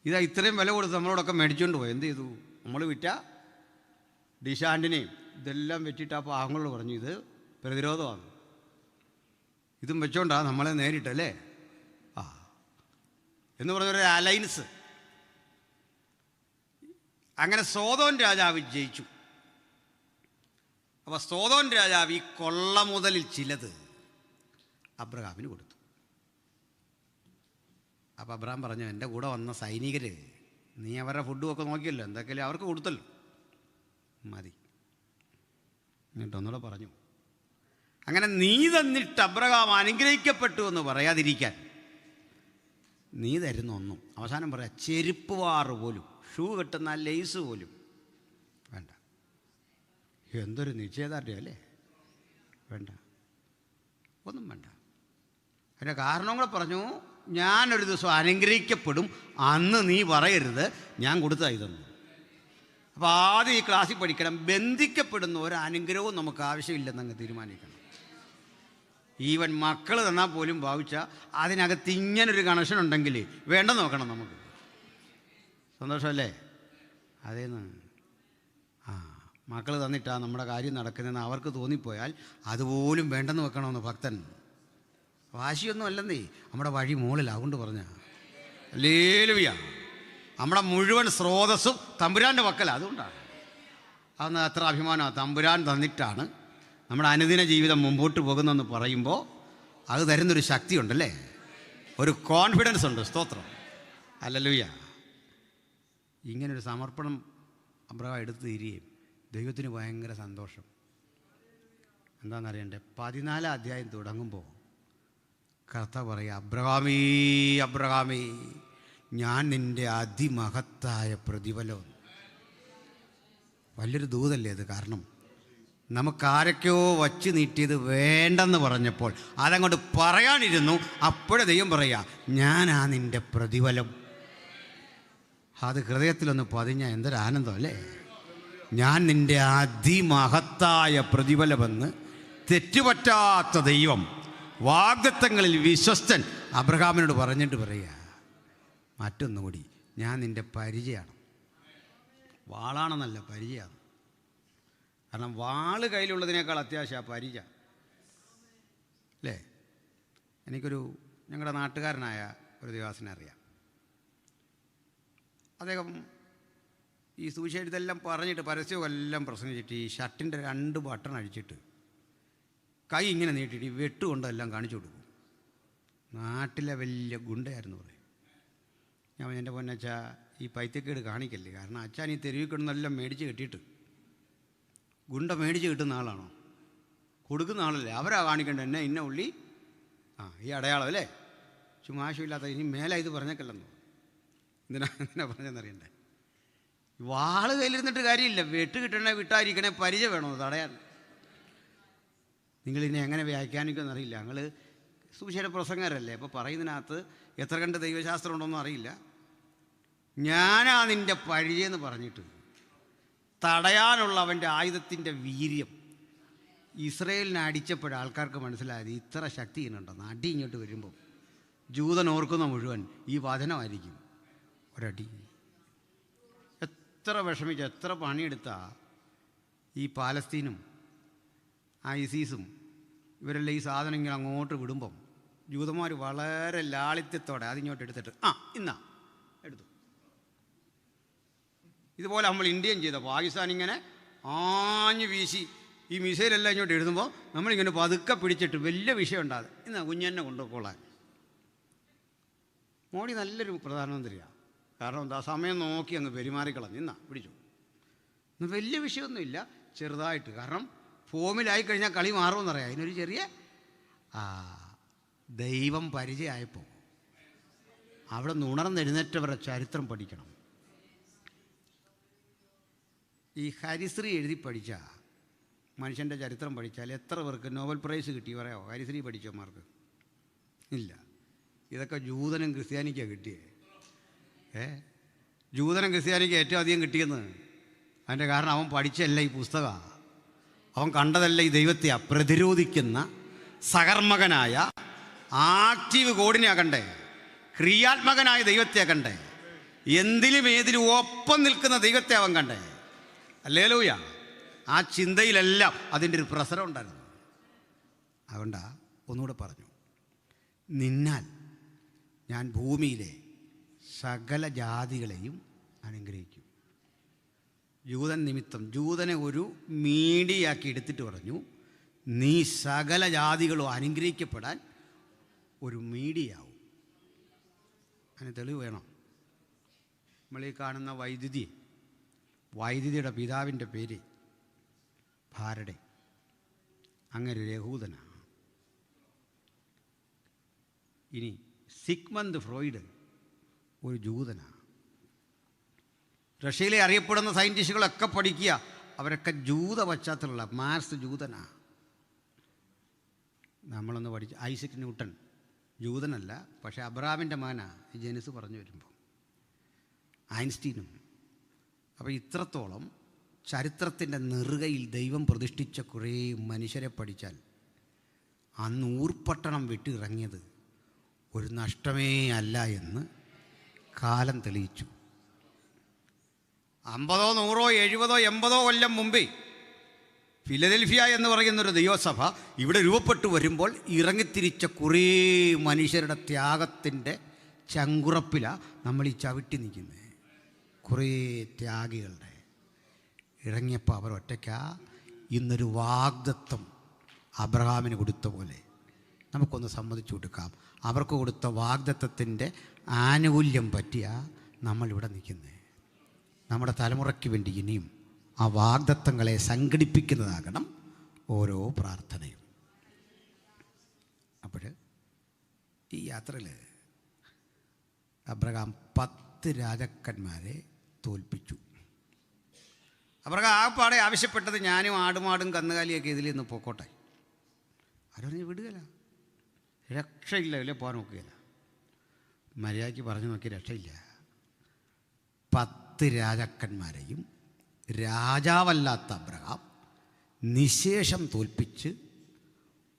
ഇതാ ഇത്രയും വില കൊടുത്ത് നമ്മളോടൊക്കെ മേടിച്ചുകൊണ്ട് പോയി. എന്ത് ചെയ്തു? നമ്മൾ വിറ്റ ഡിഷാൻറ്റിനെയും ഇതെല്ലാം വെച്ചിട്ട് ആ പാവങ്ങളോട് പറഞ്ഞു ഇത് പ്രതിരോധമാണ്. ഇതും വെച്ചോണ്ടാണ് നമ്മളെ നേരിട്ടല്ലേ എന്ന് പറഞ്ഞൊരു അലയൻസ്. അങ്ങനെ സോദോൻ രാജാവ് ജയിച്ചു. അപ്പോൾ സോദോൻ രാജാവ് ഈ കൊള്ള മുതലിൽ ചിലത് അബ്രഹാമിന് കൊടുത്തു. അപ്പോൾ അബ്രഹാം പറഞ്ഞു, എൻ്റെ കൂടെ വന്ന സൈനികർ, നീ അവരുടെ ഫുഡുമൊക്കെ നോക്കിയല്ലോ, എന്തൊക്കെയല്ലേ അവർക്ക് കൊടുത്തല്ലോ, മതി. എന്നിട്ട് ഒന്നുകൂടെ പറഞ്ഞു, അങ്ങനെ നീ തന്നിട്ട് അബ്രഹാം അനുഗ്രഹിക്കപ്പെട്ടു എന്ന് പറയാതിരിക്കാൻ നീ തരുന്ന ഒന്നും, അവസാനം പറയാം, ചെരുപ്പ് വാറ് പോലും, ഷൂ കെട്ടുന്ന ലേസ് പോലും വേണ്ട. എന്തൊരു നിശ്ചയദാർഢ്യം അല്ലേ? വേണ്ട, ഒന്നും വേണ്ട. അതിൻ്റെ കാരണം കൂടെ പറഞ്ഞു, ഞാനൊരു ദിവസം അനുഗ്രഹിക്കപ്പെടും, അന്ന് നീ പറയരുത് ഞാൻ കൊടുത്തതാ ഇതെന്ന്. അപ്പോൾ ആദ്യം ഈ ക്ലാസ്സിൽ പഠിക്കണം, ബന്ധിക്കപ്പെടുന്ന ഒരു അനുഗ്രഹവും നമുക്ക് ആവശ്യമില്ലെന്നങ്ങ് തീരുമാനിക്കണം. ഈവൻ മക്കൾ തന്നാൽ പോലും ഭാവിച്ചാൽ അതിനകത്ത് ഇങ്ങനൊരു കണക്ഷൻ ഉണ്ടെങ്കിൽ വേണ്ടെന്ന് നോക്കണം നമുക്ക്. സന്തോഷമല്ലേ? അതേന്ന് മക്കൾ തന്നിട്ടാണ് നമ്മുടെ കാര്യം നടക്കുന്നതെന്ന് അവർക്ക് തോന്നിപ്പോയാൽ അതുപോലും വേണ്ടെന്ന് വെക്കണമെന്ന് ഭക്തൻ. വാശിയൊന്നും അല്ലെന്നേ, നമ്മുടെ വഴി മുകളിലാണ്. അതുകൊണ്ട് പറഞ്ഞ ഹല്ലേലൂയ. നമ്മുടെ മുഴുവൻ സ്രോതസ്സും തമ്പുരാൻ്റെ പക്കലാണ്. അതുകൊണ്ടാണ് അന്ന് അത്ര അഭിമാനമാണ്. തമ്പുരാൻ തന്നിട്ടാണ് നമ്മുടെ അനുദിന ജീവിതം മുമ്പോട്ട് പോകുന്നതെന്ന് പറയുമ്പോൾ അത് തരുന്നൊരു ശക്തിയുണ്ടല്ലേ, ഒരു കോൺഫിഡൻസ് ഉണ്ട്. സ്തോത്രം, ഹല്ലേലൂയ. ഇങ്ങനൊരു സമർപ്പണം അബ്രഹാം എടുത്തു തീരുകയും ദൈവത്തിന് ഭയങ്കര സന്തോഷം. എന്താണെന്നറിയണ്ടേ? 14 അധ്യായം തുടങ്ങുമ്പോൾ കർത്താവ് പറയുക, അബ്രഹാമേ അബ്രഹാമേ, ഞാൻ നിൻ്റെ അതിമഹത്തായ പ്രതിഫലം. വലിയൊരു ദൂതല്ലേ അത്? കാരണം നമുക്കാരൊക്കെയോ വച്ച് നീട്ടിയത് വേണ്ടെന്ന് പറഞ്ഞപ്പോൾ അതങ്ങോട്ട് പറയാനിരുന്നു. അപ്പോഴേ ദൈവം പറയുക, ഞാനാ നിൻ്റെ പ്രതിഫലം. അത് ഹൃദയത്തിലൊന്ന് പതിഞ്ഞ എന്തൊരു ആനന്ദം അല്ലേ? ഞാൻ നിൻ്റെ അതിമഹത്തായ പ്രതിഫലമെന്ന് തെറ്റുപറ്റാത്ത ദൈവം, വാഗ്ദത്തങ്ങളിൽ വിശ്വസ്തൻ അബ്രഹാമിനോട് പറഞ്ഞിട്ട് പറയുക, മറ്റൊന്നുകൂടി, ഞാൻ നിൻ്റെ പരിചയമാണ്. വാളാണെന്നല്ല, പരിചയമാണ്. കാരണം വാള് കയ്യിലുള്ളതിനേക്കാൾ അത്യാവശ്യമാണ് പരിചയം അല്ലേ? ഞങ്ങളുടെ നാട്ടുകാരനായ ഒരു ദേവാസിനെ അറിയാം. അദ്ദേഹം ഈ സുവിശേഷം ഇതെല്ലാം പറഞ്ഞിട്ട് പരസ്യവും എല്ലാം പ്രസംഗിച്ചിട്ട് ഈ ഷർട്ടിൻ്റെ 2 ബട്ടൺ അഴിച്ചിട്ട് കൈ ഇങ്ങനെ നീട്ടിയിട്ട് ഈ വെട്ടുകൊണ്ടെല്ലാം കാണിച്ചു കൊടുക്കും. നാട്ടിലെ വലിയ ഗുണ്ടയായിരുന്നു പറയും. ഞാൻ എൻ്റെ പൊന്നച്ചാ ഈ പൈത്യക്കേട് കാണിക്കല്ലേ, കാരണം അച്ഛൻ ഈ തെരുവിൽ കിടന്നെല്ലാം മേടിച്ച് കെട്ടിയിട്ട്. ഗുണ്ട മേടിച്ച് കിട്ടുന്ന ആളാണോ? കൊടുക്കുന്ന ആളല്ലേ? അവരാ കാണിക്കേണ്ടത് എന്നെ ഇന്ന ഉള്ളി, ഈ അടയാളം അല്ലേ? ചുമ്മാ ആവശ്യമില്ലാത്ത ഇനി മേലെ ഇത് പറഞ്ഞേക്കല്ലെന്നോ. എന്തിനാ പറഞ്ഞെന്നറിയണ്ടേ? വാള് കയ്യിലിരുന്നിട്ട് കാര്യമില്ല. വെട്ട് കിട്ടണേ വിട്ടായിരിക്കണേ, പരിചയം വേണോ തടയാൻ? നിങ്ങളിതിനെ എങ്ങനെ വ്യാഖ്യാനിക്കുമെന്ന് അറിയില്ല. ഞങ്ങൾ സുവിശേഷ പ്രസംഗരല്ലേ, അപ്പോൾ പറയുന്നതിനകത്ത് എത്ര കണ്ട് ദൈവശാസ്ത്രം ഉണ്ടോയെന്നും അറിയില്ല. ഞാനാ നിൻ്റെ പരിചയെന്ന് പറഞ്ഞിട്ട് തടയാനുള്ള അവൻ്റെ ആയുധത്തിൻ്റെ വീര്യം ഇസ്രയേലിനെ അടിച്ചപ്പോൾ ആൾക്കാർക്ക് മനസ്സിലായത് ഇത്ര ശക്തി ചെയ്യുന്നുണ്ടെന്ന്. അടി ഇങ്ങോട്ട് വരുമ്പോൾ ജൂതൻ ഓർക്കുന്ന മുഴുവൻ ഈ വചനമായിരിക്കും. ഒരടി. എത്ര വിഷമിച്ച് എത്ര പണിയെടുത്താ ഈ പാലസ്തീനും ഐസീസും ഇവരെല്ലാം ഈ സാധനം ഇങ്ങനെ അങ്ങോട്ട് വിടുമ്പം ജൂതന്മാർ വളരെ ലാളിത്യത്തോടെ അതിങ്ങോട്ട് എടുത്തിട്ട് ഇന്നാ എടുത്തു. ഇതുപോലെ നമ്മൾ ഇന്ത്യയും ചെയ്ത പാകിസ്ഥാൻ ഇങ്ങനെ ആഞ്ഞു വീശി ഈ മിസൈലെല്ലാം ഇങ്ങോട്ട് എഴുതുമ്പോൾ നമ്മളിങ്ങനെ പതുക്കെ പിടിച്ചിട്ട് വലിയ വിഷയം ഉണ്ടാകും. ഇന്നാ കുഞ്ഞെന്നെ കൊണ്ടുപോയിക്കോളാൻ. മോഡി നല്ലൊരു പ്രധാനമന്ത്രിയാണ്. കാരണം എന്താ, സമയം നോക്കി അങ്ങ് പെരുമാറിക്കളഞ്ഞു. ഇന്നാ പിടിച്ചു. വലിയ വിഷയമൊന്നുമില്ല, ചെറുതായിട്ട്. കാരണം ഫോമിലായി കഴിഞ്ഞാൽ കളി മാറുമെന്നറിയാം. അതിനൊരു ചെറിയ ദൈവം പരിചയമായപ്പോൾ അവിടെ നുണർന്നെഴുന്നേറ്റവരുടെ ചരിത്രം പഠിക്കണം. ഈ ഹരിശ്രീ എഴുതി പഠിച്ച മനുഷ്യൻ്റെ ചരിത്രം പഠിച്ചാൽ എത്ര പേർക്ക് നോബൽ പ്രൈസ് കിട്ടി പറയാമോ? ഹരിശ്രീ പഠിച്ചവന്മാർക്ക് ഇല്ല. ഇതൊക്കെ ജൂതനും ക്രിസ്ത്യാനിക്കാണ് കിട്ടിയത്. ജൂതനും ക്രിസ്ത്യാനിക്ക് ഏറ്റവും അധികം കിട്ടിയെന്ന് അതിൻ്റെ കാരണം അവൻ പഠിച്ചല്ല ഈ പുസ്തകമാണ്. അവൻ കണ്ടതല്ല ഈ ദൈവത്തെയാണ് പ്രതിരോധിക്കുന്ന സകർമ്മകനായ ആക്റ്റീവ് കോഡിനെയാണ് കണ്ടേ, ക്രിയാത്മകനായ ദൈവത്തെയാണ് കണ്ടേ, എന്തിലും ഏതിലും ഒപ്പം നിൽക്കുന്ന ദൈവത്തെ അവൻ കണ്ടേ. ഹല്ലേലൂയ. ആ ചിന്തയിലെല്ലാം അതിൻ്റെ ഒരു പ്രസരം ഉണ്ടായിരുന്നു. അതുകൊണ്ടാണ് ഒന്നുകൂടെ പറഞ്ഞു, നിന്നാൽ ഞാൻ ഭൂമിയിലെ സകല ജാതികളെയും അനുഗ്രഹിക്കും. ജൂതൻ നിമിത്തം ജൂതനെ ഒരു മീഡിയയാക്കി എടുത്തിട്ട് പറഞ്ഞു, നീ സകല ജാതികളും അനുഗ്രഹിക്കപ്പെടാൻ ഒരു മീഡിയയാവും. അതിന് തെളിവ് വേണം. നമ്മളീ കാണുന്ന വൈദ്യുതിയുടെ പിതാവിൻ്റെ പേര് ഭാരഡെ. അങ്ങനെ യഹൂദനാണ്. ഇനി സിഗ്മണ്ട് ഫ്രോയിഡ് ഒരു ജൂതനാണ്. റഷ്യയിലെ അറിയപ്പെടുന്ന സയൻറ്റിസ്റ്റുകളൊക്കെ പഠിക്കുക, അവരൊക്കെ ജൂത പശ്ചാത്തലമുള്ള. മാർസ് ജൂതനാണ്. നമ്മളൊന്ന് പഠിച്ച് ഐസക് ന്യൂട്ടൺ ജൂതനല്ല, പക്ഷേ അബ്രഹാമിൻ്റെ മകനാണ് ഈ ജെനിസ് പറഞ്ഞു വരുമ്പോൾ, ഐൻസ്റ്റീനും. അപ്പോൾ ഇത്രത്തോളം ചരിത്രത്തിൻ്റെ നെറുകയിൽ ദൈവം പ്രതിഷ്ഠിച്ച കുറേ മനുഷ്യരെ പഠിച്ചാൽ അന്ന് ഊർപ്പട്ടണം വിട്ടിറങ്ങിയത് ഒരു നഷ്ടമേ അല്ല എന്ന് കാലം തെളിയിച്ചു. 50, 100, 70, 80 കൊല്ലം മുമ്പേ ഫിലദൽഫിയ എന്ന് പറയുന്നൊരു ദൈവസഭ ഇവിടെ രൂപപ്പെട്ടു വരുമ്പോൾ ഇറങ്ങിത്തിരിച്ച കുറേ മനുഷ്യരുടെ ത്യാഗത്തിൻ്റെ ചങ്കുറപ്പിലാണ് നമ്മൾ ഈ ചവിട്ടി നിൽക്കുന്നത്. കുറേ ത്യാഗികളുടെ ഇറങ്ങിയപ്പോൾ അവർ ഒറ്റയ്ക്കാ. ഇന്നൊരു വാഗ്ദത്തം അബ്രഹാമിന് കൊടുത്ത പോലെ നമുക്കൊന്ന് സമ്മതിച്ചു കൊടുക്കാം. അവർക്ക് കൊടുത്ത വാഗ്ദത്തത്തിൻ്റെ ആനുകൂല്യം പറ്റിയാണ് നമ്മളിവിടെ നിൽക്കുന്നത്. നമ്മുടെ തലമുറയ്ക്ക് വേണ്ടി ഇനിയും ആ വാഗ്ദത്തങ്ങളെ സംഘടിപ്പിക്കുന്നതാകണം ഓരോ പ്രാർത്ഥനയും. അപ്പോൾ ഈ യാത്രയിൽ അബ്രഹാം 10 രാജാക്കന്മാരെ തോൽപ്പിച്ചു. അബ്രഹാം ആപ്പാടെ ആവശ്യപ്പെട്ടത് ഞാനും ആടുമാടും കന്നുകാലിയൊക്കെ ഇതിൽ നിന്ന് പോക്കോട്ടെ. ആരും വിടുകയില്ല, രക്ഷയില്ല, ഇല്ലേ പോകാൻ നോക്കുകയില്ല. മര്യാദയ്ക്ക് പറഞ്ഞു നോക്കി രക്ഷയില്ല. 10 രാജാക്കന്മാരെയും രാജാവല്ലാത്ത അബ്രഹാം നിശേഷം തോൽപ്പിച്ച്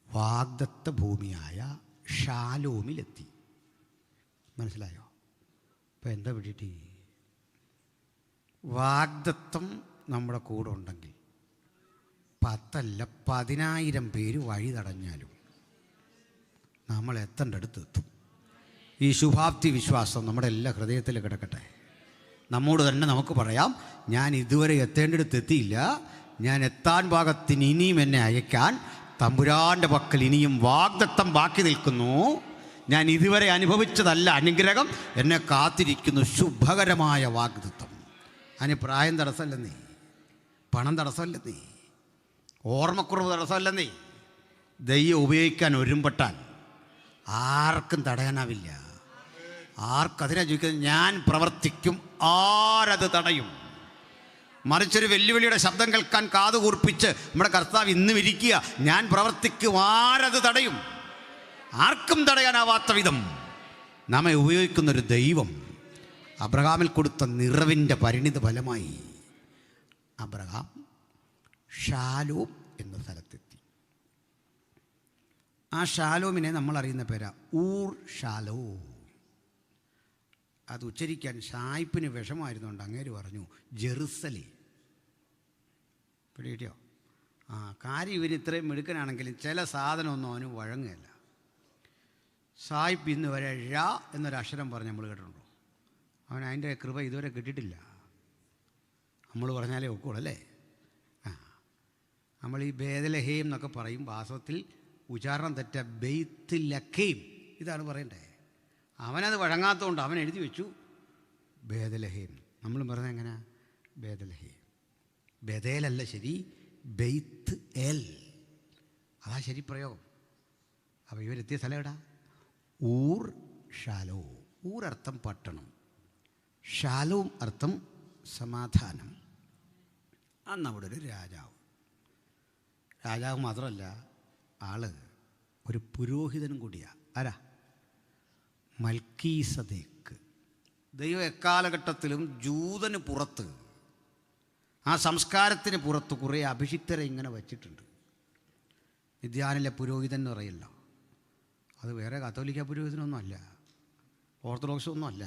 വാഗ്ദത്ത ഭൂമിയായ ഷാലോമിലെത്തി. മനസ്സിലായോ? ഇപ്പം എന്താ വിട്ടിട്ട് വാഗ്ദത്തം നമ്മുടെ കൂടെ ഉണ്ടെങ്കിൽ 10 അല്ല 10,000 പേര് വഴി തടഞ്ഞാലും നമ്മൾ എത്തേണ്ടടുത്തെത്തും. ഈ ശുഭാപ്തി വിശ്വാസം നമ്മുടെ എല്ലാ ഹൃദയത്തിൽ കിടക്കട്ടെ. നമ്മോട് തന്നെ നമുക്ക് പറയാം, ഞാൻ ഇതുവരെ എത്തേണ്ടടുത്ത് എത്തിയില്ല, ഞാൻ എത്താൻ പാകത്തിന് ഇനിയും എന്നെ അയക്കാൻ തമ്പുരാൻ്റെ പക്കൽ ഇനിയും വാഗ്ദത്തം ബാക്കി നിൽക്കുന്നു. ഞാൻ ഇതുവരെ അനുഭവിച്ചതല്ല അനുഗ്രഹം, എന്നെ കാത്തിരിക്കുന്നു ശുഭകരമായ വാഗ്ദത്തം. അതിന് പ്രായം തടസ്സമല്ലെന്നേ, പണം തടസ്സമല്ലെന്നേ, ഓർമ്മക്കുറവ് തടസ്സമല്ലെന്നേ. ദൈവം ഉപയോഗിക്കാൻ ഒരുമ്പെട്ടാൽ ആർക്കും തടയാനാവില്ല. ആർക്കതിനെ ചോദിക്കുന്നത് ഞാൻ പ്രവർത്തിക്കും, ആരത് തടയും? മറിച്ചൊരു വെല്ലുവിളിയുടെ ശബ്ദം കേൾക്കാൻ കാതുകൂർപ്പിച്ച് നമ്മുടെ കർത്താവ് ഇന്നും ഇരിക്കുക, ഞാൻ പ്രവർത്തിക്കും, ആരത് തടയും? ആർക്കും തടയാനാവാത്ത വിധം നമ്മെ ഉപയോഗിക്കുന്നൊരു ദൈവം അബ്രഹാമിൽ കൊടുത്ത നിറവിൻ്റെ പരിണിത ഫലമായി അബ്രഹാം ഷാലോം എന്ന സ്ഥലത്തെത്തി. ആ ഷാലോമിനെ നമ്മൾ അറിയുന്ന പേരാ ഊർ ഷാലോം. അത് ഉച്ചരിക്കാൻ ഷായിപ്പിന് വിഷമായിരുന്നുകൊണ്ട് അങ്ങേര് പറഞ്ഞു ജെറുസലേം. പിടികിട്ടിയോ? കാര്യം ഇവന് ഇത്രയും മിടുക്കനാണെങ്കിലും ചില സാധനമൊന്നും അവന് വഴങ്ങുകയല്ല. സായിപ്പ് ഇന്ന് വരെ ഴ എന്നൊരക്ഷരം പറഞ്ഞ് നമ്മൾ കേട്ടിട്ടുണ്ടോ? അവൻ അതിൻ്റെ കൃപ ഇതുവരെ കിട്ടിയിട്ടില്ല. നമ്മൾ പറഞ്ഞാലേ ഒക്കുള്ളൂ അല്ലേ? നമ്മൾ ഈ ബേദലഹേം എന്നൊക്കെ പറയും, വാസ്തവത്തിൽ ഉച്ചാരണം തെറ്റ ബെയ്ത്ത് ലഖേം ഇതാണ് പറയണ്ടേ. അവനത് വഴങ്ങാത്തതുകൊണ്ട് അവൻ എഴുതി വെച്ചു ബേദലഹേം. നമ്മൾ പറഞ്ഞത് എങ്ങനെ? ബേദലഹേം. ബദേലല്ല ശരി, ബെയ്ത്ത് എൽ, അതാ ശരി പ്രയോഗം. അപ്പോൾ ഇവരെത്തിയ സ്ഥലം എവിടാ? ഊർ ഷാലോം. ഊർ അർത്ഥം പട്ടണം, ഷാലോം അർത്ഥം സമാധാനം. അന്ന് അവിടെ ഒരു രാജാവ് മാത്രമല്ല, ആള് ഒരു പുരോഹിതനും കൂടിയാണ്. ആരാ? മൽക്കീസദേക്ക്. ദൈവം എക്കാലഘട്ടത്തിലും ജൂതന് പുറത്ത്, ആ സംസ്കാരത്തിന് പുറത്ത് കുറേ അഭിഷിക്തരെ ഇങ്ങനെ വച്ചിട്ടുണ്ട്. മിദ്യാനിലെ പുരോഹിതൻ എന്ന് പറയല്ലോ, അത് വേറെ കത്തോലിക്ക പുരോഹിതനൊന്നും അല്ല, ഓർത്തഡോക്സ് ഒന്നും അല്ല,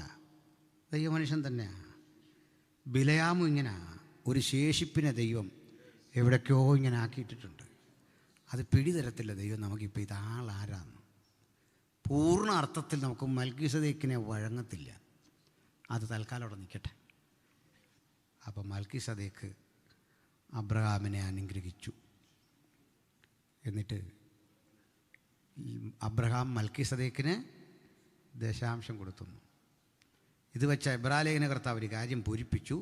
ദൈവമനുഷ്യൻ തന്നെയാണ്. ബിലയാമും ഇങ്ങനെ ഒരു ശേഷിപ്പിനെ ദൈവം എവിടേക്കോ ഇങ്ങനെ ആക്കിയിട്ടിട്ടുണ്ട്. അത് പിടിതരത്തില്ല ദൈവം നമുക്കിപ്പോൾ ഇതാളാരാന്ന്. പൂർണ്ണ അർത്ഥത്തിൽ നമുക്ക് മൽക്കീസദേക്കിനെ വഴങ്ങത്തില്ല. അത് തൽക്കാലം അവിടെ നിൽക്കട്ടെ. അപ്പം മൽക്കീസദേക്ക് അബ്രഹാമിനെ അനുഗ്രഹിച്ചു. എന്നിട്ട് ഈ അബ്രഹാം മൽക്കീസദേക്കിന് ദശാംശം കൊടുത്തുന്നു. ഇത് വെച്ച എബ്രാലേഖന കർത്താവ് ഒരു കാര്യം പൂരിപ്പിച്ചു.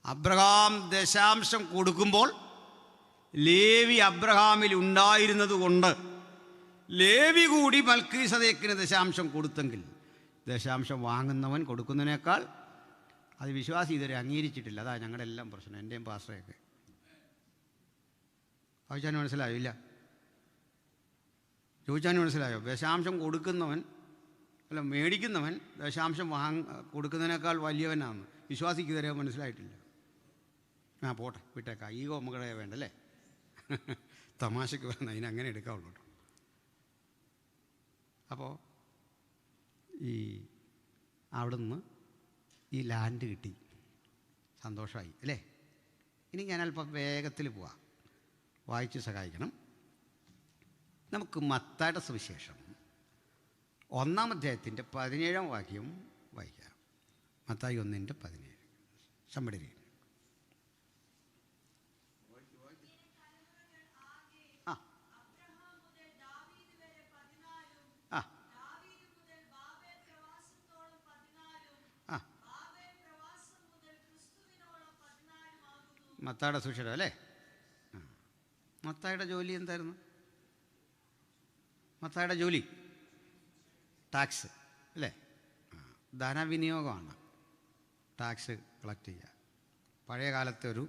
അബ്രഹാം ദശാംശം കൊടുക്കുമ്പോൾ ലേവി അബ്രഹാമിൽ ഉണ്ടായിരുന്നത് കൊണ്ട് ലേവി കൂടി മൽക്കീസദേക്കിന് ദശാംശം കൊടുത്തെങ്കിൽ ദശാംശം വാങ്ങുന്നവൻ കൊടുക്കുന്നതിനേക്കാൾ അത് വിശ്വാസി ഇതുവരെ അംഗീകരിച്ചിട്ടില്ല. അതാ ഞങ്ങളുടെ എല്ലാം പ്രശ്നം, എൻ്റെയും പാസ്റ്ററൊക്കെ. ആവശ്യം മനസ്സിലായില്ല? ചോദിച്ചാൽ മനസ്സിലായോ? ദശാംശം കൊടുക്കുന്നവൻ അല്ല മേടിക്കുന്നവൻ ദശാംശം കൊടുക്കുന്നതിനേക്കാൾ വലിയവനാണ്. വിശ്വാസിക്ക് തരാൻ മനസ്സിലായിട്ടില്ല. പോട്ടെ, വിട്ടേക്കാം, ഈഗോ നമുക്കിടെ വേണ്ടല്ലേ. തമാശയ്ക്ക് പറഞ്ഞ അതിനങ്ങനെ എടുക്കാവുള്ളൂ കേട്ടോ. അപ്പോൾ ഈ അവിടുന്ന് ഈ ലാൻഡ് കിട്ടി, സന്തോഷമായി അല്ലേ. ഇനി ഞാൻ അല്പം വേഗത്തിൽ പോവാം, വായിച്ച് സഹായിക്കണം. നമുക്ക് മത്തായിയുടെ സുവിശേഷം 1-ാം അധ്യായത്തിൻ്റെ 17-ാം വാക്യം വായിക്കാം. മത്തായി 1:17. somebody read. മത്തായിയുടെ സുവിശേഷം അല്ലേ. മത്തായിയുടെ ജോലി എന്തായിരുന്നു? മത്തായിയുടെ ജോലി ടാക്സ് അല്ലേ. ധനവിനിയോഗമാണ്, ടാക്സ് കളക്ട് ചെയ്യുക. പഴയ കാലത്തെ ഒരു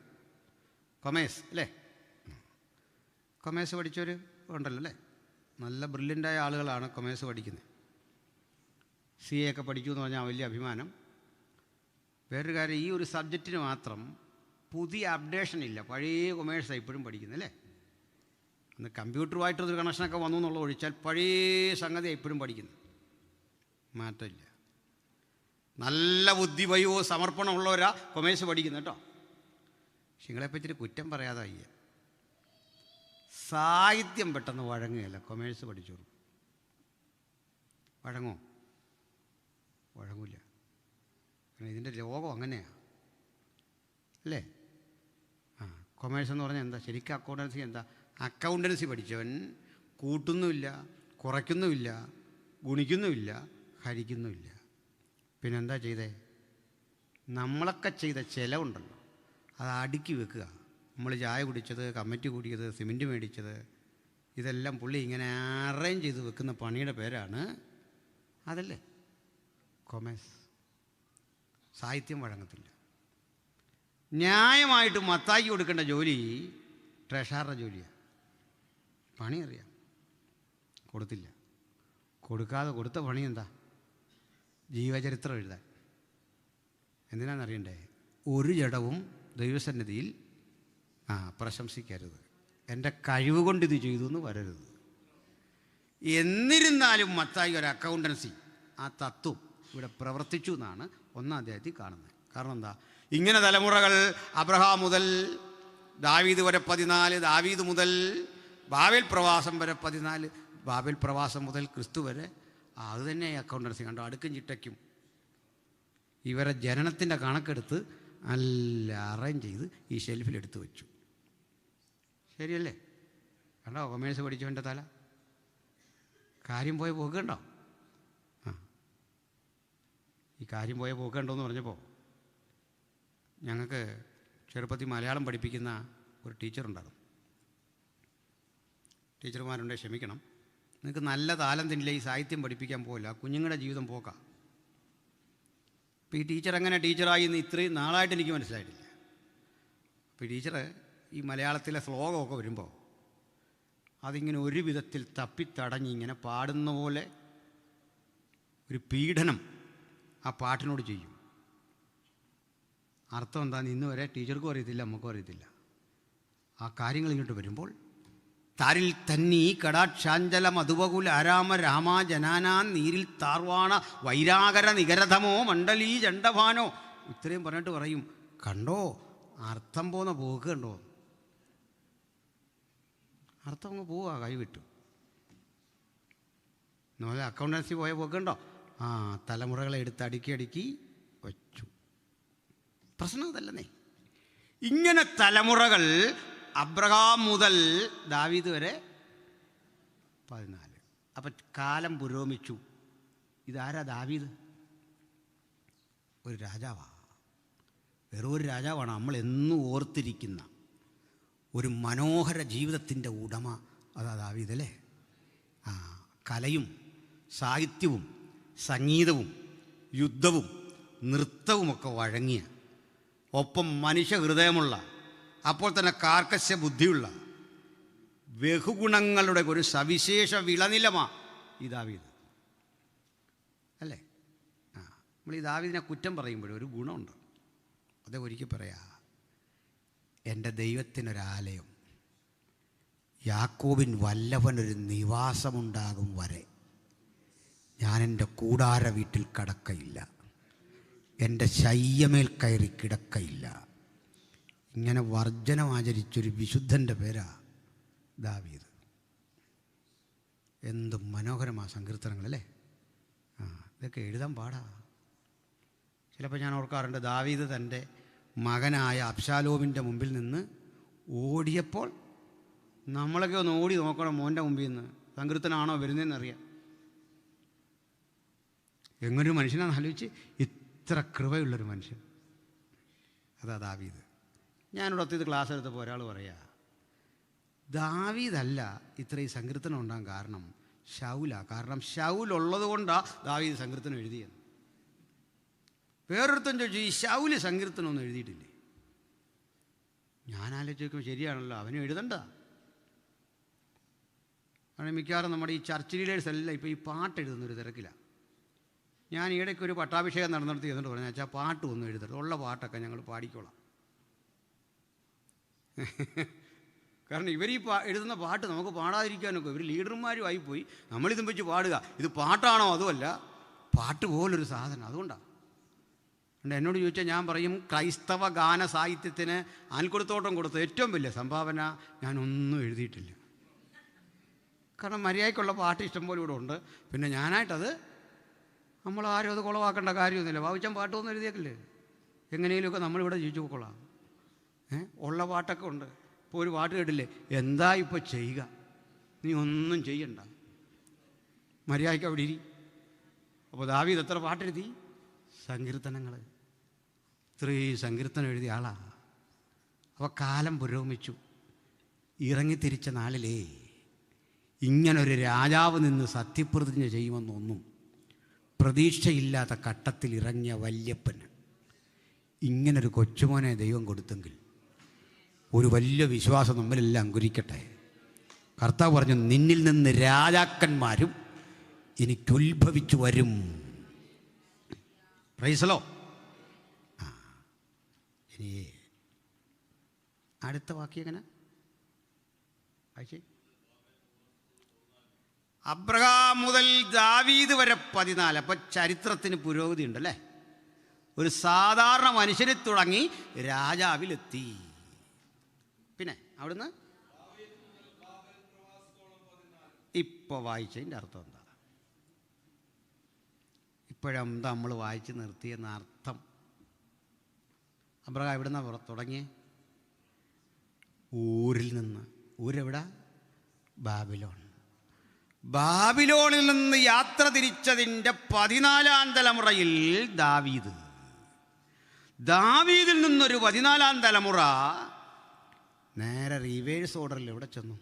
കൊമേഴ്സ് അല്ലേ. കൊമേഴ്സ് പഠിച്ചവർ ഉണ്ടല്ലോ അല്ലേ. നല്ല ബ്രില്യൻ്റായ ആളുകളാണ് കൊമേഴ്സ് പഠിക്കുന്നത്. CA ഒക്കെ പഠിച്ചു എന്ന് പറഞ്ഞാൽ വലിയ അഭിമാനം. വേറൊരു കാര്യം, ഈ ഒരു സബ്ജക്റ്റിന് മാത്രം പുതിയ അപ്ഡേഷൻ ഇല്ല. പഴയ കൊമേഴ്സാണ് ഇപ്പോഴും പഠിക്കുന്നത് അല്ലേ. അന്ന് കമ്പ്യൂട്ടറുമായിട്ടൊരു കണക്ഷനൊക്കെ വന്നു എന്നുള്ള ഒഴിച്ചാൽ പഴയ സംഗതി ഇപ്പോഴും പഠിക്കുന്നു, മാറ്റമില്ല. നല്ല ബുദ്ധിവയവും സമർപ്പണമുള്ളവരാ കൊമേഴ്സ് പഠിക്കുന്നത് കേട്ടോ. പക്ഷെ നിങ്ങളെപ്പറ്റി കുറ്റം പറയാതെ വയ്യ. സാഹിത്യം പെട്ടെന്ന് വഴങ്ങുകയല്ല. കൊമേഴ്സ് പഠിച്ചോളൂ, വഴങ്ങോ? വഴങ്ങൂല. കാരണം ഇതിൻ്റെ ലോകം അങ്ങനെയാണ് അല്ലേ. കൊമേഴ്സ് എന്ന് പറഞ്ഞാൽ എന്താ? ശരിക്കും അക്കൗണ്ടൻസി എന്താ? അക്കൗണ്ടൻസി പഠിച്ചവൻ കൂട്ടുന്നുമില്ല, കുറയ്ക്കുന്നുമില്ല, ഗുണിക്കുന്നുമില്ല, ഹരിക്കുന്നുമില്ല. പിന്നെന്താ ചെയ്തേ? നമ്മളൊക്കെ ചെയ്ത ചിലവുണ്ടല്ലോ അത് അടുക്കി വെക്കുക. നമ്മൾ ചായ കുടിച്ചത്, കമ്മിറ്റി കൂടിയത്, സിമെൻറ്റ് മേടിച്ചത്, ഇതെല്ലാം പുള്ളി ഇങ്ങനെ അറേഞ്ച് ചെയ്ത് വെക്കുന്ന പണിയുടെ പേരാണ് അതല്ലേ കൊമേഴ്സ്. സാഹിത്യം വഴങ്ങത്തില്ല. ന്യായമായിട്ട് മത്തായിക്ക് കൊടുക്കേണ്ട ജോലി ട്രഷററുടെ ജോലിയാണ്. പണി അറിയാം, കൊടുത്തില്ല. കൊടുക്കാതെ കൊടുത്ത പണി എന്താ? ജീവചരിത്രം എഴുതാൻ. എന്തിനാണെന്നറിയണ്ടേ? ഒരു ജഡവും ദൈവസന്നിധിയിൽ പ്രശംസിക്കരുത്, എൻ്റെ കഴിവ് കൊണ്ട് ഇത് ചെയ്തു എന്ന് വരരുത്. എന്നിരുന്നാലും മത്തായി ഒരു അക്കൗണ്ടൻസി ആ തത്വം ഇവിടെ പ്രവർത്തിച്ചു എന്നാണ് 1-ാം അധ്യായത്തിൽ കാണുന്നത്. കാരണം എന്താ? ഇങ്ങനെ തലമുറകൾ അബ്രഹാം മുതൽ ദാവീദ് വരെ 14, ദാവീദ് മുതൽ ബാബേൽ പ്രവാസം വരെ 14, ബാബേൽ പ്രവാസം മുതൽ ക്രിസ്തു വരെ. അത് തന്നെ അക്കൗണ്ടൻസി കണ്ടോ. അടുക്കും ചിട്ടയ്ക്കും ഇവരെ ജനനത്തിൻ്റെ കണക്കെടുത്ത് നല്ല അറേഞ്ച് ചെയ്ത് ഈ ഷെൽഫിലെടുത്ത് വെച്ചു. ശരിയല്ലേ? കണ്ടോ കൊമേഴ്സ് പഠിച്ചവൻ്റെ തല. കാര്യം പോയ പോക്ക് കണ്ടോ. ഈ കാര്യം പോയ പോക്ക് കണ്ടോയെന്ന് പറഞ്ഞപ്പോൾ ഞങ്ങൾക്ക് ചെറുപ്പത്തിൽ മലയാളം പഠിപ്പിക്കുന്ന ഒരു ടീച്ചറുണ്ടായിരുന്നു. ടീച്ചർമാരുണ്ടെ ക്ഷമിക്കണം, നിങ്ങൾക്ക് നല്ല താലന്തില്ല, ഈ സാഹിത്യം പഠിപ്പിക്കാൻ പോകില്ല, കുഞ്ഞുങ്ങളുടെ ജീവിതം പോക്കാം. അപ്പോൾ ഈ ടീച്ചർ എങ്ങനെ ടീച്ചറായി എന്ന് ഇത്രയും നാളായിട്ട് എനിക്ക് മനസ്സിലായിട്ടില്ല. അപ്പോൾ ഈ ടീച്ചർ ഈ മലയാളത്തിലെ ശ്ലോകമൊക്കെ വരുമ്പോൾ അതിങ്ങനെ ഒരു വിധത്തിൽ തപ്പിത്തടഞ്ഞ് ഇങ്ങനെ പാടുന്ന പോലെ ഒരു പീഡനം ആ പാട്ടിനോട് ചെയ്യും. അർത്ഥം എന്താണെന്ന് ഇന്ന് വരെ ടീച്ചർക്കും അറിയത്തില്ല, നമുക്കും അറിയത്തില്ല. ആ കാര്യങ്ങൾ ഇങ്ങോട്ട് വരുമ്പോൾ താരിൽ തന്നീ കടാക്ഷാഞ്ചല മധുവകുൽ ആരാമ രാമാ ജനാനാ നീരിൽ താർവാണ വൈരാകര നികരധമോ മണ്ഡലീ ചണ്ഡഭാനോ, ഇത്രയും പറഞ്ഞിട്ട് പറയും കണ്ടോ അർത്ഥം പോകുന്ന പോക്ക് കണ്ടോ. അർത്ഥം അങ്ങ് പോവുക, കൈവിട്ടു. നമ്മളെ അക്കൗണ്ടൻസി പോയ പോക്കുണ്ടോ. തലമുറകളെ എടുത്ത് അടുക്കി അടുക്കി വച്ചു. പ്രശ്നം അതല്ലെന്നേ. ഇങ്ങനെ തലമുറകൾ അബ്രഹാം മുതൽ ദാവീദ് വരെ 14. അപ്പം കാലം പുരോഗമിച്ചു. ഇതാരാ? ദാവീദ് ഒരു രാജാവാണ്. വെറും ഒരു രാജാവാണ്. നമ്മൾ എന്നും ഓർത്തിരിക്കുന്ന ഒരു മനോഹര ജീവിതത്തിൻ്റെ ഉടമ അതാ ദാവീദ് അല്ലേ. കലയും സാഹിത്യവും സംഗീതവും യുദ്ധവും നൃത്തവുമൊക്കെ വഴങ്ങിയ, ഒപ്പം മനുഷ്യ ഹൃദയമുള്ള, അപ്പോൾ തന്നെ കാർക്കശ്യ ബുദ്ധിയുള്ള, ബഹുഗുണങ്ങളുടെ ഒരു സവിശേഷ വിളനിലമാണ് ഈ ദാവീദ്, അല്ലേ? നമ്മൾ ഈ ദാവീദിനെ കുറ്റം പറയുമ്പോഴും ഒരു ഗുണമുണ്ട്. അത് ഒരിക്കൽ പറയാ, എൻ്റെ ദൈവത്തിനൊരാലയം, യാക്കോബിൻ വല്ലഭനൊരു നിവാസമുണ്ടാകും വരെ ഞാൻ എൻ്റെ കൂടാര വീട്ടിൽ കടക്കയില്ല, എൻ്റെ ശയ്യമേൽ കയറി കിടക്കയില്ല. ഇങ്ങനെ വർജനം ആചരിച്ചൊരു വിശുദ്ധൻ്റെ പേരാ ദാവീദ്. എന്ത് മനോഹരമായ സങ്കീർത്തനങ്ങളല്ലേ! ഇതൊക്കെ എഴുതാൻ പാടാ. ചിലപ്പോൾ ഞാൻ ഓർക്കാറുണ്ട്, ദാവീദ് തൻ്റെ മകനായ അബ്ശാലോമിൻ്റെ മുമ്പിൽ നിന്ന് ഓടിയപ്പോൾ നമ്മളൊക്കെ ഒന്ന് ഓടി നോക്കണം, മോൻ്റെ മുമ്പിൽ നിന്ന് സങ്കീർത്തനാണോ വരുന്നതെന്നറിയാം. എങ്ങനൊരു മനുഷ്യനാണെന്ന് ആലോചിച്ച്, ഇത്ര കൃപയുള്ളൊരു മനുഷ്യൻ, അതാ ദാവീദ്. ഞാനിവിടെ ഒത്തിരി ക്ലാസ് എടുത്തപ്പോൾ ഒരാൾ പറയാ, ദാവീദല്ല ഇത്രയും സങ്കീർത്തനം ഉണ്ടാകാൻ കാരണം ശൗലാ. കാരണം ശൗലുള്ളത് കൊണ്ടാണ് ദാവീദ് സങ്കീർത്തനം എഴുതിയത്. വേറൊരുത്തൻ ചോദിച്ചു, ഈ ശൗല് സങ്കീർത്തനമൊന്നും എഴുതിയിട്ടില്ലേ? ഞാൻ ആലോചിച്ച് നോക്കുമ്പോൾ ശരിയാണല്ലോ, അവനും എഴുതണ്ട. കാരണം മിക്കവാറും നമ്മുടെ ഈ ചർച്ച് ലീഡേഴ്സ് എല്ലാം ഇപ്പോൾ ഈ പാട്ട് എഴുതുന്നൊരു തിരക്കിലാണ്. ഞാൻ ഈയിടയ്ക്ക് ഒരു പട്ടാഭിഷേകം നടന്നിടത്ത് എന്നിട്ട് പറഞ്ഞു, വെച്ചാൽ പാട്ട് ഒന്നും എഴുതരുത്, ഉള്ള പാട്ടൊക്കെ ഞങ്ങൾ പാടിക്കോളാം. കാരണം ഇവർ ഈ എഴുതുന്ന പാട്ട് നമുക്ക് പാടാതിരിക്കാനൊക്കെ ഇവർ ലീഡർമാരും ആയിപ്പോയി. നമ്മളിതും വെച്ച് പാടുക, ഇത് പാട്ടാണോ? അതുമല്ല, പാട്ട് പോലൊരു സാധനം. അതുകൊണ്ടാണ് എന്നോട് ചോദിച്ചാൽ ഞാൻ പറയും, ക്രൈസ്തവ ഗാന സാഹിത്യത്തിന് ആൽക്കൊടുത്തോട്ടം കൊടുത്ത ഏറ്റവും വലിയ സംഭാവന ഞാനൊന്നും എഴുതിയിട്ടില്ല. കാരണം മര്യാദയ്ക്കുള്ള പാട്ട് ഇഷ്ടംപോലെ ഇവിടെ ഉണ്ട്. പിന്നെ ഞാനായിട്ടത് നമ്മളാരും അത് കുളവാക്കേണ്ട കാര്യമൊന്നുമില്ല. ഭാവിച്ചാൻ പാട്ടൊന്നും എഴുതിയേക്കില്ലേ, എങ്ങനെയെങ്കിലുമൊക്കെ നമ്മളിവിടെ ജീവിച്ചു പോയിക്കൊള്ളാം. ഉള്ള പാട്ടൊക്കെ ഉണ്ട്. ഇപ്പോൾ ഒരു പാട്ട് കേട്ടില്ലേ, എന്താ ഇപ്പോൾ ചെയ്യുക, നീ ഒന്നും ചെയ്യണ്ട, മര്യാദയ്ക്ക് അവിടെ ഇരി. അപ്പോൾ ദാവീദ് എത്ര പാട്ടെഴുതി? സങ്കീർത്തനങ്ങൾ. ഇത്രയും സങ്കീർത്തനം എഴുതിയ ആളാ. അപ്പോൾ കാലം പുരോഗമിച്ചു. ഇറങ്ങിത്തിരിച്ച നാളിലേ ഇങ്ങനൊരു രാജാവ് നിന്ന് സത്യപ്രതിജ്ഞ ചെയ്യുമെന്നൊന്നും പ്രതീക്ഷയില്ലാത്ത ഘട്ടത്തിൽ ഇറങ്ങിയ വല്യപ്പന് ഇങ്ങനൊരു കൊച്ചുമോനെ ദൈവം കൊടുത്തെങ്കിൽ ഒരു വലിയ വിശ്വാസം നമ്മളിലെല്ലാം അങ്കുരിക്കട്ടെ. കർത്താവ് പറഞ്ഞു, നിന്നിൽ നിന്ന് രാജാക്കന്മാരും എനിക്കുത്ഭവിച്ചു വരും. പ്രൈസലോ. ഇനി അടുത്ത വാക്യം എങ്ങനെ? അബ്രഹാം മുതൽ ദാവീദ് വരെ 14. അപ്പം ചരിത്രത്തിന് പുരോഗതി ഉണ്ടല്ലേ. ഒരു സാധാരണ മനുഷ്യനെ തുടങ്ങി രാജാവിലെത്തി. പിന്നെ അവിടുന്ന് ഇപ്പോൾ വായിച്ചതിൻ്റെ അർത്ഥം എന്താ? ഇപ്പോഴെന്താ നമ്മൾ വായിച്ച് നിർത്തിയെന്ന അർത്ഥം? അബ്രഹാം എവിടുന്നാ തുടങ്ങിയേ? ഊരിൽ നിന്ന്. ഊരെവിടെ? ബാബിലോൺ. ബാബിലോണിൽ നിന്ന് യാത്ര തിരിച്ചതിൻ്റെ 14-ാം തലമുറയിൽ ദാവീദ്. ദാവീദിൽ നിന്നൊരു 14-ാം തലമുറ നേരെ റിവേഴ്സ് ഓർഡറിൽ എവിടെ ചെന്നു?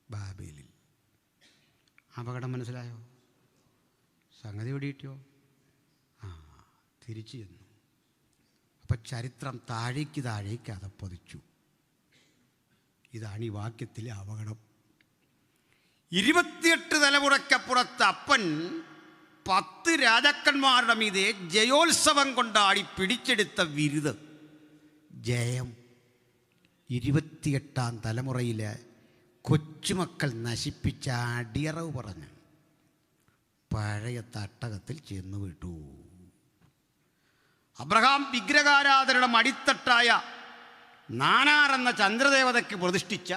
ബാബേലിൽ. അപകടം മനസ്സിലായോ? സംഗതി ഓടിയിട്ടോ? തിരിച്ചു ചെന്നു. അപ്പം ചരിത്രം താഴേക്ക് താഴേക്ക് അതപ്പതിച്ചു. ഇതാണ് ഈ വാക്യത്തിലെ അപകടം. 28 തലമുറയ്ക്കപ്പുറത്ത് അപ്പൻ 10 രാജാക്കന്മാരുടെ മീതെ ജയോത്സവം കൊണ്ടാടി പിടിച്ചെടുത്ത വിരുദ്, ജയം 28-ാം തലമുറയിലെ കൊച്ചുമക്കൾ നശിപ്പിച്ച അടിയറവ് പറഞ്ഞ് പഴയ തട്ടകത്തിൽ ചെന്നു വിട്ടു. അബ്രഹാം വിഗ്രഹാരാധനയുടെ മടിത്തട്ടായ നാനാർ എന്ന ചന്ദ്രദേവതയ്ക്ക് പ്രതിഷ്ഠിച്ച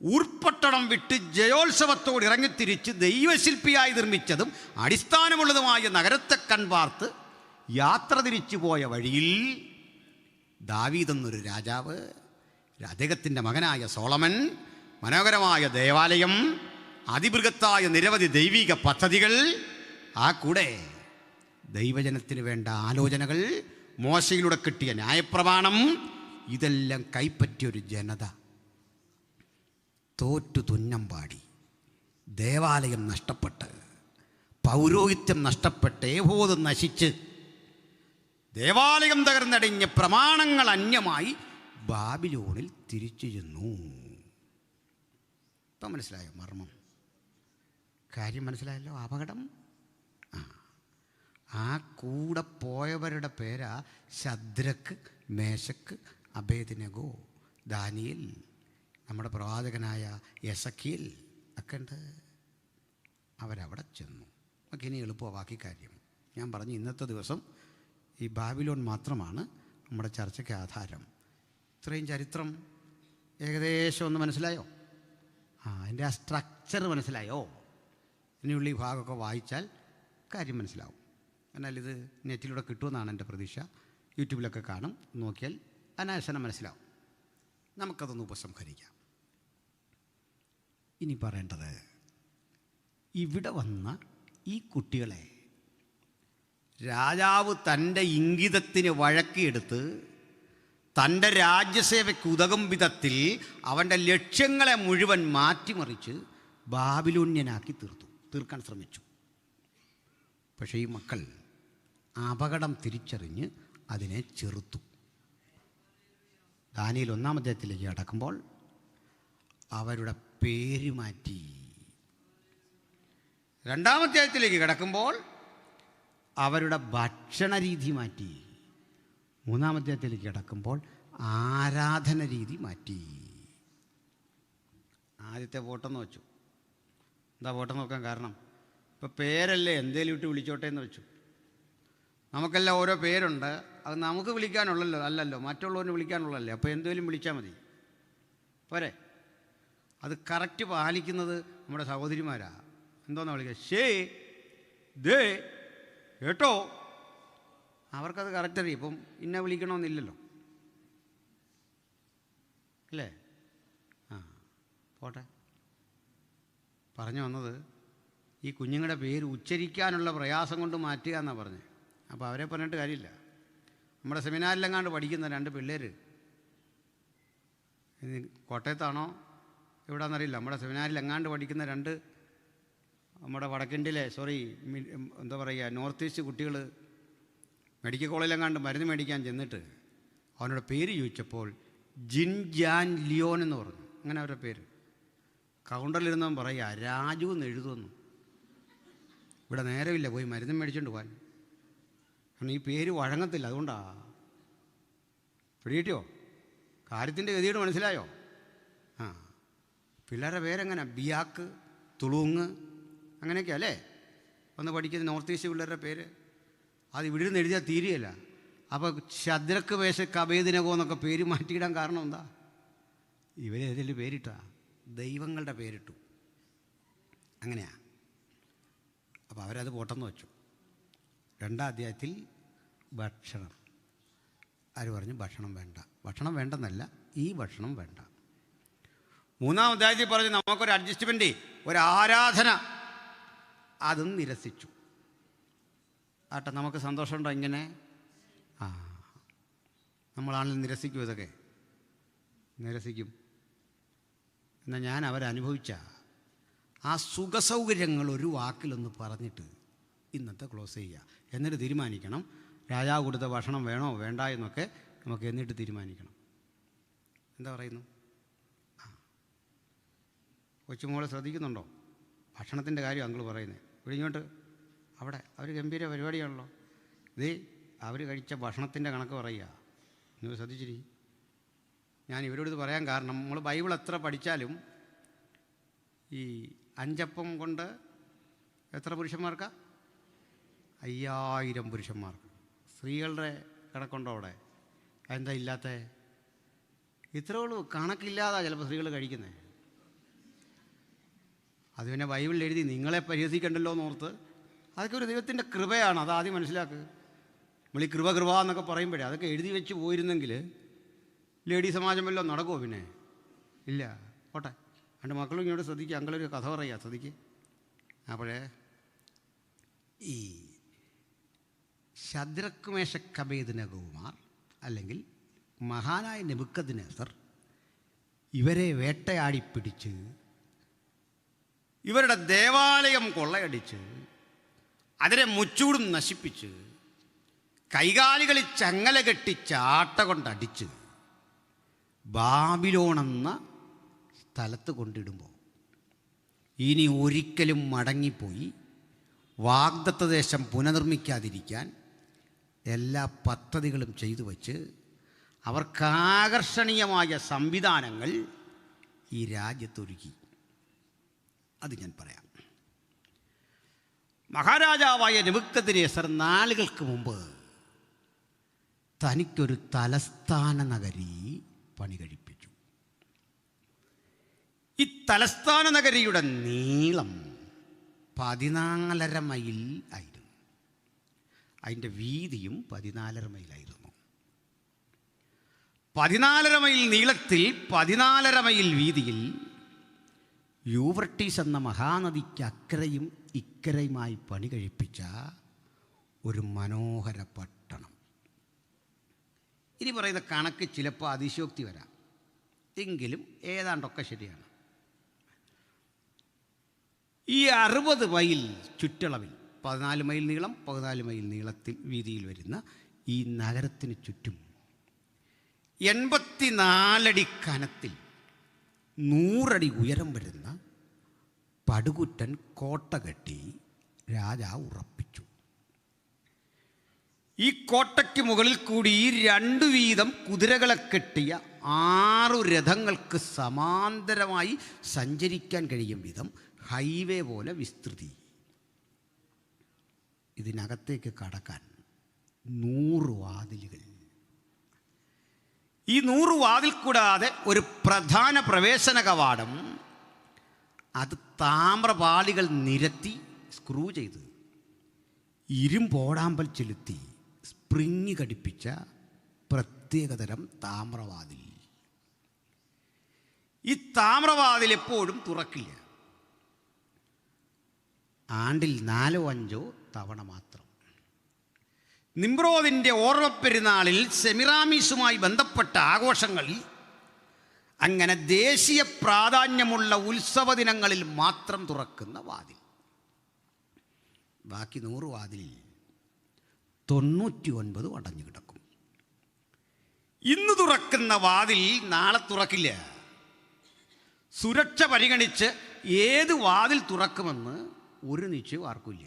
ഊർപ്പട്ടണം വിട്ട് ജയോത്സവത്തോട് ഇറങ്ങിത്തിരിച്ച് ദൈവശില്പിയായി നിർമ്മിച്ചതും അടിസ്ഥാനമുള്ളതുമായ നഗരത്തെ കൺപാർത്ത് യാത്ര തിരിച്ചു പോയ വഴിയിൽ ദാവീദ് എന്നൊരു രാജാവ്, അദ്ദേഹത്തിൻ്റെ മകനായ സോളമൻ മനോഹരമായ ദേവാലയം, അതിബൃഹത്തായ നിരവധി ദൈവിക പദ്ധതികൾ, ആ കൂടെ ദൈവജനത്തിന് വേണ്ട ആലോചനകൾ, മോശയിലൂടെ കിട്ടിയ ന്യായപ്രമാണം, ഇതെല്ലാം കൈപ്പറ്റിയൊരു ജനത തോറ്റു തുന്നം പാടി. ദേവാലയം നഷ്ടപ്പെട്ട്, പൗരോഹിത്യം നഷ്ടപ്പെട്ട്, ഏഹോദ് നശിച്ച്, ദേവാലയം തകർന്നടിഞ്ഞ്, പ്രമാണങ്ങൾ അന്യമായി, ബാബിലോണിൽ തിരിച്ചു ചെന്നു. ഇപ്പം മനസ്സിലായോ മർമ്മം? കാര്യം മനസ്സിലായല്ലോ. അപകടം. ആ കൂടെ പോയവരുടെ പേരാ ശദ്രക്ക്, മേശക്ക്, അബേദ്നെഗോ, ദാനിയേൽ, നമ്മുടെ പ്രവാചകനായ എസക്കിയേൽ ഒക്കെ ഉണ്ട്. അവരവിടെ ചെന്നു. നമുക്ക് ഇനി എളുപ്പമാണ് ബാക്കി കാര്യം. ഞാൻ പറഞ്ഞു ഇന്നത്തെ ദിവസം ഈ ബാബിലോൺ മാത്രമാണ് നമ്മുടെ ചർച്ചയ്ക്ക് ആധാരം. ഇത്രയും ചരിത്രം ഏകദേശം ഒന്ന് മനസ്സിലായോ? അതിൻ്റെ ആ സ്ട്രക്ചർ മനസ്സിലായോ? ഇനിയുള്ള ഈ ഭാഗമൊക്കെ വായിച്ചാൽ കാര്യം മനസ്സിലാവും. എന്നാൽ ഇത് നെറ്റിലൂടെ കിട്ടുമെന്നാണ് എൻ്റെ പ്രതീക്ഷ. യൂട്യൂബിലൊക്കെ കാണും, നോക്കിയാൽ അനാശനം മനസ്സിലാവും. നമുക്കതൊന്ന് ഉപസംഹരിക്കാം. ഇനി പറയേണ്ടത്, ഇവിടെ വന്ന ഈ കുട്ടികളെ രാജാവ് തൻ്റെ ഇംഗിതത്തിന് വഴക്കിയെടുത്ത് തൻ്റെ രാജ്യസേവയ്ക്ക് ഉതകും വിധത്തിൽ അവൻ്റെ ലക്ഷ്യങ്ങളെ മുഴുവൻ മാറ്റിമറിച്ച് ബാബിലോന്യനാക്കി തീർക്കാൻ ശ്രമിച്ചു. പക്ഷേ ഈ മക്കൾ അപകടം തിരിച്ചറിഞ്ഞ് അതിനെ ചെറുത്തു. ദാനിയേൽ 1-ാം അധ്യായത്തിലേക്ക് കടക്കുമ്പോൾ അവരുടെ പേര് മാറ്റി. 2-ാം അധ്യായത്തിലേക്ക് കടക്കുമ്പോൾ അവരുടെ ഭക്ഷണ രീതി മാറ്റി. 3-ാം അധ്യായത്തിലേക്ക് കടക്കുമ്പോൾ ആരാധന രീതി മാറ്റി. ആദ്യത്തെ വോട്ടെന്ന് വെച്ചു. എന്താ വോട്ടെന്ന് നോക്കാൻ കാരണം? ഇപ്പോൾ പേരല്ലേ, എന്തേലും ഇട്ട് വിളിച്ചോട്ടെ എന്ന് വെച്ചു. നമുക്കെല്ലാം ഓരോ പേരുണ്ട്. അത് നമുക്ക് വിളിക്കാനുള്ളല്ലോ, അല്ലല്ലോ, മറ്റുള്ളവന് വിളിക്കാനുള്ളതല്ലേ. അപ്പോൾ എന്തേലും വിളിച്ചാൽ മതി, പോരെ? അത് കറക്റ്റ് പാലിക്കുന്നത് നമ്മുടെ സഹോദരിമാരാ. എന്തോന്നാ വിളിക്കുക? ശേ, ദേ, കേട്ടോ. അവർക്കത് കറക്റ്റ് അറിയാം. ഇപ്പം ഇന്നെ വിളിക്കണമെന്നില്ലല്ലോ, അല്ലേ? പോട്ടെ. പറഞ്ഞു വന്നത്, ഈ കുഞ്ഞുങ്ങളുടെ പേര് ഉച്ചരിക്കാനുള്ള പ്രയാസം കൊണ്ട് മാറ്റുക എന്നാണ് പറഞ്ഞത്. അപ്പോൾ അവരെ പറഞ്ഞിട്ട് കാര്യമില്ല. നമ്മുടെ സെമിനാറിലെങ്ങാണ്ട് പഠിക്കുന്ന 2 പിള്ളേർ, കോട്ടയത്താണോ എവിടെയാണെന്നറിയില്ല, നമ്മുടെ സെമിനാറിലെങ്ങാണ്ട് പഠിക്കുന്ന 2 നമ്മുടെ വടക്കിൻ്റെയിലെ എന്താ പറയുക, നോർത്ത് ഈസ്റ്റ് കുട്ടികൾ മെഡിക്കൽ കോളേജിലെങ്ങാണ്ട് മരുന്ന് മേടിക്കാൻ ചെന്നിട്ട് അവനോട് പേര് ചോദിച്ചപ്പോൾ ജിൻ ജാൻ ലിയോൻ എന്ന് പറഞ്ഞു. അങ്ങനെ അവരുടെ പേര്. കൗണ്ടറിലിരുന്നവൻ പറയുക രാജു എന്ന് എഴുതുമെന്നു. ഇവിടെ നേരമില്ല പോയി മരുന്ന് മേടിച്ചുകൊണ്ട് പോകാൻ. കാരണം ഈ പേര് വഴങ്ങത്തില്ല. അതുകൊണ്ടാ. പിടികിട്ടിയോ? കാര്യത്തിൻ്റെ ഗതിയോട് മനസ്സിലായോ? പിള്ളേരുടെ പേരെങ്ങനെ? ബിയാക്ക്, തുളുങ്ങ്, അങ്ങനെയൊക്കെ അല്ലേ ഒന്ന് പഠിക്കുന്ന നോർത്ത് ഈസ്റ്റ് പിള്ളേരുടെ പേര്. അത് ഇവിടെ നിന്ന് എഴുതിയാൽ തീരുകയില്ല. അപ്പോൾ ശദ്രക്ക്, മേശക്ക്, അബേദ്നെഗോ എന്നൊക്കെ പേര് മാറ്റിയിടാൻ കാരണം എന്താ? ഇവരേതെങ്കിലും പേരിട്ടാ? ദൈവങ്ങളുടെ പേരിട്ടു. അങ്ങനെയാ. അപ്പോൾ അവരത് പോട്ടെന്ന് വെച്ചു. 2-ാം അധ്യായത്തിൽ ഭക്ഷണം, ആര് പറഞ്ഞു ഭക്ഷണം വേണ്ട? ഭക്ഷണം വേണ്ടെന്നല്ല, ഈ ഭക്ഷണം വേണ്ട. 3-ാം അധ്യായത്തിൽ പറഞ്ഞു നമുക്കൊരു അഡ്ജസ്റ്റ്മെൻറ്റ്, ഒരു ആരാധന, അതും നിരസിച്ചു. ആട്ടെ, നമുക്ക് സന്തോഷമുണ്ടോ ഇങ്ങനെ? നമ്മളാണെങ്കിലും നിരസിക്കും. ഇതൊക്കെ നിരസിക്കും. എന്നാൽ ഞാൻ അവരനുഭവിച്ച ആ സുഖസൗകര്യങ്ങൾ ഒരു വാക്കിലൊന്ന് പറഞ്ഞിട്ട് ഇന്നത്തെ ക്ലോസ് ചെയ്യുക. എന്നിട്ട് തീരുമാനിക്കണം രാജാവ് കൊടുത്ത ഭക്ഷണം വേണോ വേണ്ട എന്നൊക്കെ നമുക്ക് എന്നിട്ട് തീരുമാനിക്കണം. എന്താ പറയുന്നു? കൊച്ചുമോളെ ശ്രദ്ധിക്കുന്നുണ്ടോ? ഭക്ഷണത്തിൻ്റെ കാര്യം അങ്കിൾ പറയുന്നത്. ഇവിടെ ഇങ്ങോട്ട് അവിടെ അവർ ഗംഭീര പരിപാടിയാണല്ലോ. ഇത് അവർ കഴിച്ച ഭക്ഷണത്തിൻ്റെ കണക്ക് പറയുക. നിങ്ങൾ ശ്രദ്ധിച്ചിരി. ഞാൻ ഇവരോട് ഇത് പറയാൻ കാരണം, നമ്മൾ ബൈബിൾ എത്ര പഠിച്ചാലും ഈ 5 അപ്പം കൊണ്ട് എത്ര പുരുഷന്മാർക്കാ? 5000 പുരുഷന്മാർക്ക്. സ്ത്രീകളുടെ കണക്കുണ്ടോ അവിടെ? എന്താ ഇല്ലാത്ത? ഇത്രേ ഉള്ളൂ. കണക്കില്ലാതാ ചിലപ്പോൾ സ്ത്രീകൾ കഴിക്കുന്നത്. അത് പിന്നെ ബൈബിളിൽ എഴുതി നിങ്ങളെ പരിഹസിക്കണ്ടല്ലോ എന്നോർത്ത്. അതൊക്കെ ഒരു ദൈവത്തിൻ്റെ കൃപയാണ്. അതാദ്യം മനസ്സിലാക്കുക. നമ്മൾ ഈ കൃപ എന്നൊക്കെ പറയുമ്പോഴേ അതൊക്കെ എഴുതി വെച്ച് പോയിരുന്നെങ്കിൽ ലേഡി സമാജം വല്ലതും നടക്കുമോ? പിന്നെ ഇല്ല. പോട്ടെ. രണ്ട് മക്കളും ഇങ്ങോട്ട് ശ്രദ്ധിക്കുക. അങ്ങളൊരു കഥ പറയുക, ശ്രദ്ധിക്കുക. അപ്പോഴേ ഈ ശദ്രക്ക്, മേശക്ക്, അബേദ്നെഗോമാർ അല്ലെങ്കിൽ മഹാനായ നെബൂഖദ്നേസർ ഇവരെ വേട്ടയാടി പിടിച്ച് ഇവരുടെ ദേവാലയം കൊള്ളയടിച്ച് അതിനെ മുച്ചൂടും നശിപ്പിച്ച് കൈകാലുകളിൽ ചങ്ങല കെട്ടി ചാട്ട കൊണ്ടടിച്ച് ബാബിലോൺ എന്ന സ്ഥലത്ത് കൊണ്ടിടുമ്പോൾ ഇനി ഒരിക്കലും മടങ്ങിപ്പോയി വാഗ്ദത്ത ദേശം പുനർനിർമ്മിക്കാതിരിക്കാൻ എല്ലാ പദ്ധതികളും ചെയ്തു വച്ച് അവർക്കാകർഷണീയമായ സംവിധാനങ്ങൾ ഈ രാജ്യത്തൊരുക്കി. അത് ഞാൻ പറയാം. മഹാരാജാവായ നെബൂഖദ്നേസർ നാളുകൾക്ക് മുമ്പ് തനിക്കൊരു തലസ്ഥാന നഗരി പണി കഴിപ്പിച്ചു. ഈ തലസ്ഥാന നഗരിയുടെ നീളം 14.5 മൈൽ ആയിരുന്നു. അതിൻ്റെ വീതിയും 14.5 മൈലായിരുന്നു. 14.5 മൈൽ നീളത്തിൽ 14.5 മൈൽ വീതിയിൽ യൂഫ്രട്ടീസ് എന്ന മഹാനദിക്ക് അക്കരയും ഇക്കരയുമായി പണി കഴിപ്പിച്ച ഒരു മനോഹര പട്ടണം. ഇനി പറയുന്ന കണക്ക് ചിലപ്പോൾ അതിശയോക്തി വരാം, എങ്കിലും ഏതാണ്ടൊക്കെ ശരിയാണ്. ഈ 60 മൈൽ ചുറ്റളവിൽ 14 മൈൽ നീളം 14 മൈൽ നീളത്തിൽ വീതിയിൽ വരുന്ന ഈ നഗരത്തിന് ചുറ്റും 84 അടി കനത്തിൽ 100 അടി ഉയരം വരുന്ന പടുകുറ്റൻ കോട്ട കെട്ടി രാജാവ് ഉറപ്പിച്ചു. ഈ കോട്ടയ്ക്ക് മുകളിൽ കൂടി 2 വീതം കുതിരകളെ കെട്ടിയ 6 രഥങ്ങൾക്ക് സമാന്തരമായി സഞ്ചരിക്കാൻ കഴിയും വിധം ഹൈവേ പോലെ വിസ്തൃതി. ഇതിനകത്തേക്ക് കടക്കാൻ 100 വാതിലുകൾ. ഈ 100 വാതിൽ കൂടാതെ ഒരു പ്രധാന പ്രവേശന കവാടം, അത് താമ്രപാളികൾ നിരത്തി സ്ക്രൂ ചെയ്ത് ഇരുമ്പോടാമ്പൽ ചെലുത്തി സ്പ്രിങ് ഘടിപ്പിച്ച പ്രത്യേകതരം താമ്രവാതിൽ. ഈ താമ്രവാതിൽ എപ്പോഴും തുറക്കില്ല. ആണ്ടിൽ 4-5 തവണ മാത്രം. നിമ്രോദിൻ്റെ ഓർമ്മപ്പെരുന്നാളിൽ സെമിറാമീസുമായി ബന്ധപ്പെട്ട ആഘോഷങ്ങളിൽ, അങ്ങനെ ദേശീയ പ്രാധാന്യമുള്ള ഉത്സവ ദിനങ്ങളിൽ മാത്രം തുറക്കുന്ന വാതിൽ. ബാക്കി 100 വാതിലിൽ 99 അടഞ്ഞു കിടക്കും. ഇന്ന് തുറക്കുന്ന വാതിൽ നാളെ തുറക്കില്ല. സുരക്ഷ പരിഗണിച്ച് ഏത് വാതിൽ തുറക്കുമെന്ന് ഒരു നിശ്ചയം ആർക്കില്ല.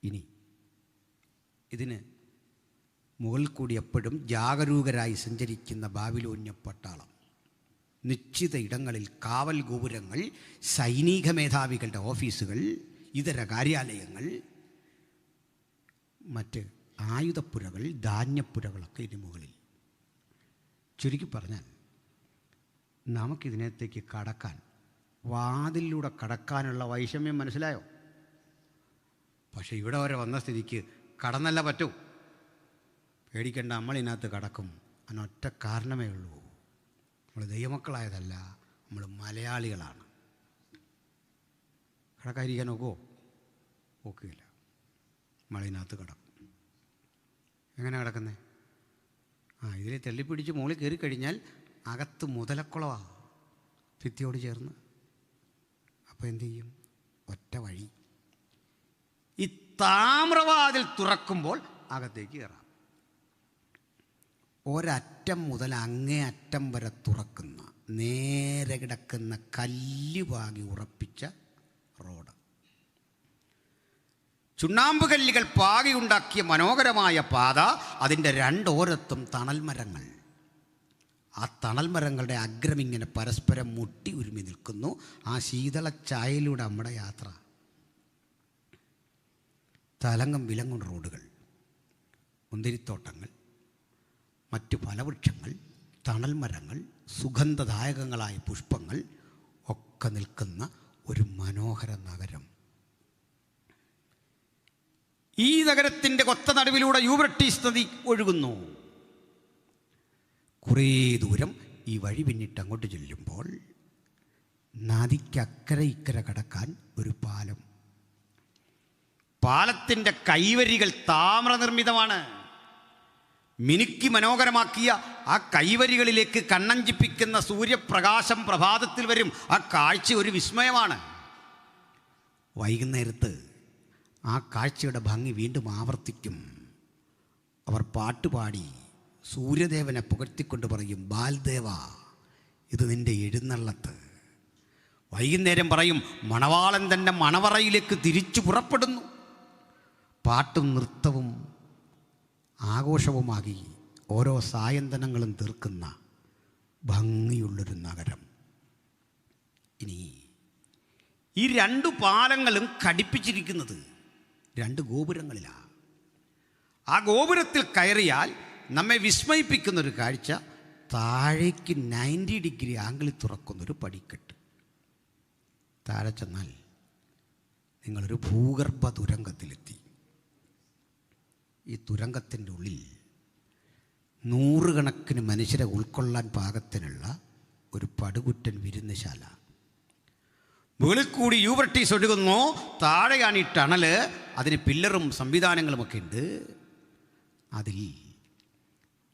ഇനി ഇതിന് മുകളിൽ കൂടി എപ്പോഴും ജാഗരൂകരായി സഞ്ചരിക്കുന്ന ബാബിലോന്യ പട്ടാളം, നിശ്ചിത ഇടങ്ങളിൽ കാവൽ ഗോപുരങ്ങൾ, സൈനിക മേധാവികളുടെ ഓഫീസുകൾ, ഇതര കാര്യാലയങ്ങൾ, മറ്റ് ആയുധപ്പുരകൾ, ധാന്യപ്പുരകളൊക്കെ ഇതിന് മുകളിൽ. ചുരുക്കി പറഞ്ഞാൽ നമുക്കിതിനകത്തേക്ക് കടക്കാൻ, വാതിലൂടെ കടക്കാനുള്ള വൈഷമ്യം മനസ്സിലായോ? പക്ഷേ ഇവിടെ വരെ വന്ന സ്ഥിതിക്ക് കടന്നല്ല പറ്റൂ. പേടിക്കേണ്ട, നമ്മളിതിനകത്ത് കടക്കും. അതിനൊറ്റ കാരണമേ ഉള്ളൂ, നമ്മൾ ദൈവമക്കളായതല്ല, നമ്മൾ മലയാളികളാണ്. കടക്കാതിരിക്കാൻ ഒക്കുമോ? ഒക്കില്ല. നമ്മളിതിനകത്ത് കടക്കും. എങ്ങനെ കിടക്കുന്നത്? ഇതിൽ തള്ളിപ്പിടിച്ച് മുകളിൽ കയറി കഴിഞ്ഞാൽ അകത്ത് മുതലക്കുളമാണ് ഭിത്തിയോട് ചേർന്ന്. അപ്പോൾ എന്തു ചെയ്യും? ഒറ്റ വഴി. ഈ താമ്രവാതിൽ തുറക്കുമ്പോൾ അകത്തേക്ക് കയറാം. ഒരറ്റം മുതൽ അങ്ങേ അറ്റം വരെ തുറക്കുന്ന, നേരെ കിടക്കുന്ന കല്ലുപാകി ഉറപ്പിച്ച റോഡ്. ചുണ്ണാമ്പ് കല്ലുകൾ പാകിയുണ്ടാക്കിയ മനോഹരമായ പാത. അതിൻ്റെ 2 ഓരത്തും തണൽമരങ്ങൾ. ആ തണൽമരങ്ങളുടെ അഗ്രമിങ്ങനെ പരസ്പരം മുട്ടി ഉരുമി നിൽക്കുന്നു. ആ ശീതള ചായയിലൂടെ നമ്മുടെ യാത്ര. തലങ്ങും വിലങ്ങും റോഡുകൾ, മുന്തിരിത്തോട്ടങ്ങൾ, മറ്റു ഫലവൃക്ഷങ്ങൾ, തണൽമരങ്ങൾ, സുഗന്ധദായകങ്ങളായ പുഷ്പങ്ങൾ ഒക്കെ നിൽക്കുന്ന ഒരു മനോഹര നഗരം. ഈ നഗരത്തിൻ്റെ കൊത്ത നടുവിലൂടെ യൂഫ്രട്ടീസ് നദി ഒഴുകുന്നു. കുറേ ദൂരം ഈ വഴി പിന്നിട്ട് അങ്ങോട്ട് ചെല്ലുമ്പോൾ നദിക്ക് അക്കരെ ഇക്കര കടക്കാൻ ഒരു പാലം. പാലത്തിൻ്റെ കൈവരികൾ താമ്രനിർമ്മിതമാണ്. മിനുക്കി മനോഹരമാക്കിയ ആ കൈവരികളിലേക്ക് കണ്ണഞ്ചിപ്പിക്കുന്ന സൂര്യപ്രകാശം പ്രഭാതത്തിൽ വരും. ആ കാഴ്ച ഒരു വിസ്മയമാണ്. വൈകുന്നേരത്ത് ആ കാഴ്ചയുടെ ഭംഗി വീണ്ടും ആവർത്തിക്കും. അവർ പാട്ടുപാടി സൂര്യദേവനെ പുകഴ്ത്തിക്കൊണ്ട് പറയും, ബാൽദേവ, ഇത് നിൻ്റെ എഴുന്നള്ളത്ത്. വൈകുന്നേരം പറയും, മണവാളൻ തൻ്റെ മണവറയിലേക്ക് തിരിച്ചു പുറപ്പെടുന്നു. പാട്ടും നൃത്തവും ആഘോഷവുമാകി ഓരോ സായന്തനങ്ങളും തീർക്കുന്ന ഭംഗിയുള്ളൊരു നഗരം. ഇനി ഈ 2 പാലങ്ങളും ഘടിപ്പിച്ചിരിക്കുന്നത് 2 ഗോപുരങ്ങളിലാണ്. ആ ഗോപുരത്തിൽ കയറിയാൽ നമ്മെ വിസ്മയിപ്പിക്കുന്നൊരു കാഴ്ച, താഴേക്ക് 90 ഡിഗ്രി ആംഗിളിൽ തുറക്കുന്നൊരു പടിക്കെട്ട്. താഴെ ചെന്നാൽ നിങ്ങളൊരു ഭൂഗർഭ തുരങ്കത്തിലെത്തി. ഈ തുരങ്കത്തിൻ്റെ ഉള്ളിൽ 100 കണക്കിന് മനുഷ്യരെ ഉൾക്കൊള്ളാൻ പാകത്തിനുള്ള ഒരു പടുകുറ്റൻ വിരുന്നുശാല. മുകളിൽ കൂടി യൂവർട്ടീസ് ഒഴുകുന്നു. താഴെയാണ് ഈ ടണല്. അതിന് പില്ലറും സംവിധാനങ്ങളുമൊക്കെ ഉണ്ട്. അതിൽ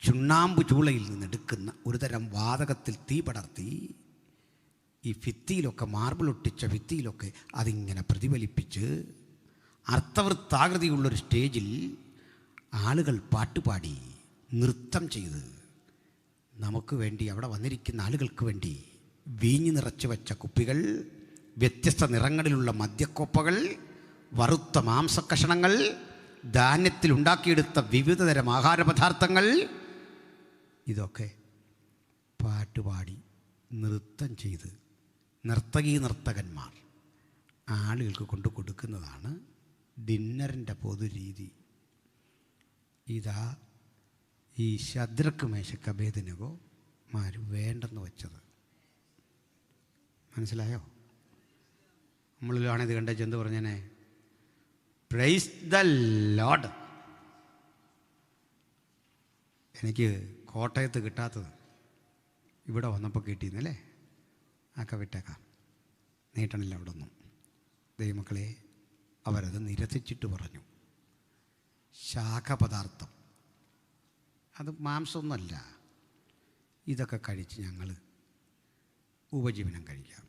ചുണ്ണാമ്പ് ചൂളയിൽ നിന്നെടുക്കുന്ന ഒരു തരം വാതകത്തിൽ തീ പടർത്തി ഈ ഭിത്തിയിലൊക്കെ, മാർബിൾ ഒട്ടിച്ച ഭിത്തിയിലൊക്കെ അതിങ്ങനെ പ്രതിഫലിപ്പിച്ച് അർത്ഥവൃത്താകൃതിയുള്ളൊരു സ്റ്റേജിൽ ആളുകൾ പാട്ടുപാടി നൃത്തം ചെയ്ത് നമുക്ക് വേണ്ടി, അവിടെ വന്നിരിക്കുന്ന ആളുകൾക്ക് വേണ്ടി വീഞ്ഞ് നിറച്ച് വെച്ച കുപ്പികൾ, വ്യത്യസ്ത നിറങ്ങളിലുള്ള മദ്യക്കോപ്പകൾ, വറുത്ത മാംസക്കഷണങ്ങൾ, ധാന്യത്തിൽ ഉണ്ടാക്കിയെടുത്ത വിവിധതരം ആഹാരപദാർത്ഥങ്ങൾ, ഇതൊക്കെ പാട്ടുപാടി നൃത്തം ചെയ്ത് നർത്തകന്മാർ ആളുകൾക്ക് കൊണ്ട് കൊടുക്കുന്നതാണ് ഡിന്നറിൻ്റെ പൊതുരീതി. ഇതാ ഈ ശദ്രക്ക് മേശക്ക് അബേദ്നെഗോ വേണ്ടെന്ന് വെച്ചത്. മനസ്സിലായോ? നമ്മളിലാണ് ഇത് കണ്ട ചെന്ത് പറഞ്ഞേനെ, പ്രൈസ് ദ ലോർഡ്. എനിക്ക് കോട്ടയത്ത് കിട്ടാത്തത് ഇവിടെ വന്നപ്പോൾ കിട്ടിയെന്നല്ലേ? ഒക്കെ വിട്ടേക്കാം, നീട്ടണില്ല അവിടെ ഒന്നും. ദൈവമക്കളെ, അവരത് നിരസിച്ചിട്ട് പറഞ്ഞു, ശാഖപദാർത്ഥം, അത് മാംസമൊന്നുമല്ല, ഇതൊക്കെ കഴിച്ച് ഞങ്ങൾ ഉപജീവനം കഴിക്കാം.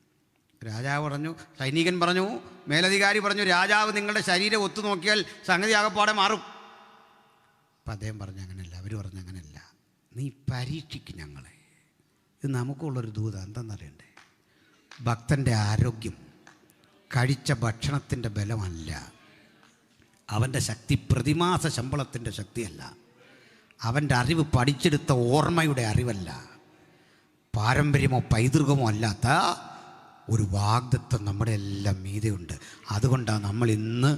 രാജാവ് പറഞ്ഞു, സൈനികൻ പറഞ്ഞു, മേലധികാരി പറഞ്ഞു, രാജാവ് നിങ്ങളുടെ ശരീരം ഒത്തു നോക്കിയാൽ സംഗതി ആകപ്പാടെ മാറും. അപ്പം അദ്ദേഹം പറഞ്ഞു അങ്ങനെയല്ല. അവർ പറഞ്ഞു അങ്ങനെയല്ല, നീ പരീക്ഷിക്കും ഞങ്ങളെ. ഇത് നമുക്കുള്ളൊരു ദൂത എന്തെന്നറിയണ്ടേ? ഭക്തൻ്റെ ആരോഗ്യം കഴിച്ച ഭക്ഷണത്തിൻ്റെ ബലമല്ല, അവൻ്റെ ശക്തി പ്രതിമാസ ശമ്പളത്തിൻ്റെ ശക്തിയല്ല, അവൻ്റെ അറിവ് പഠിച്ചെടുത്ത ഓർമ്മയുടെ അറിവല്ല, പാരമ്പര്യമോ പൈതൃകമോ അല്ലാത്ത ഒരു വാഗ്ദത്തം നമ്മുടെ എല്ലാം മീതെയുണ്ട്. അതുകൊണ്ടാണ് നമ്മൾ ഇന്ന്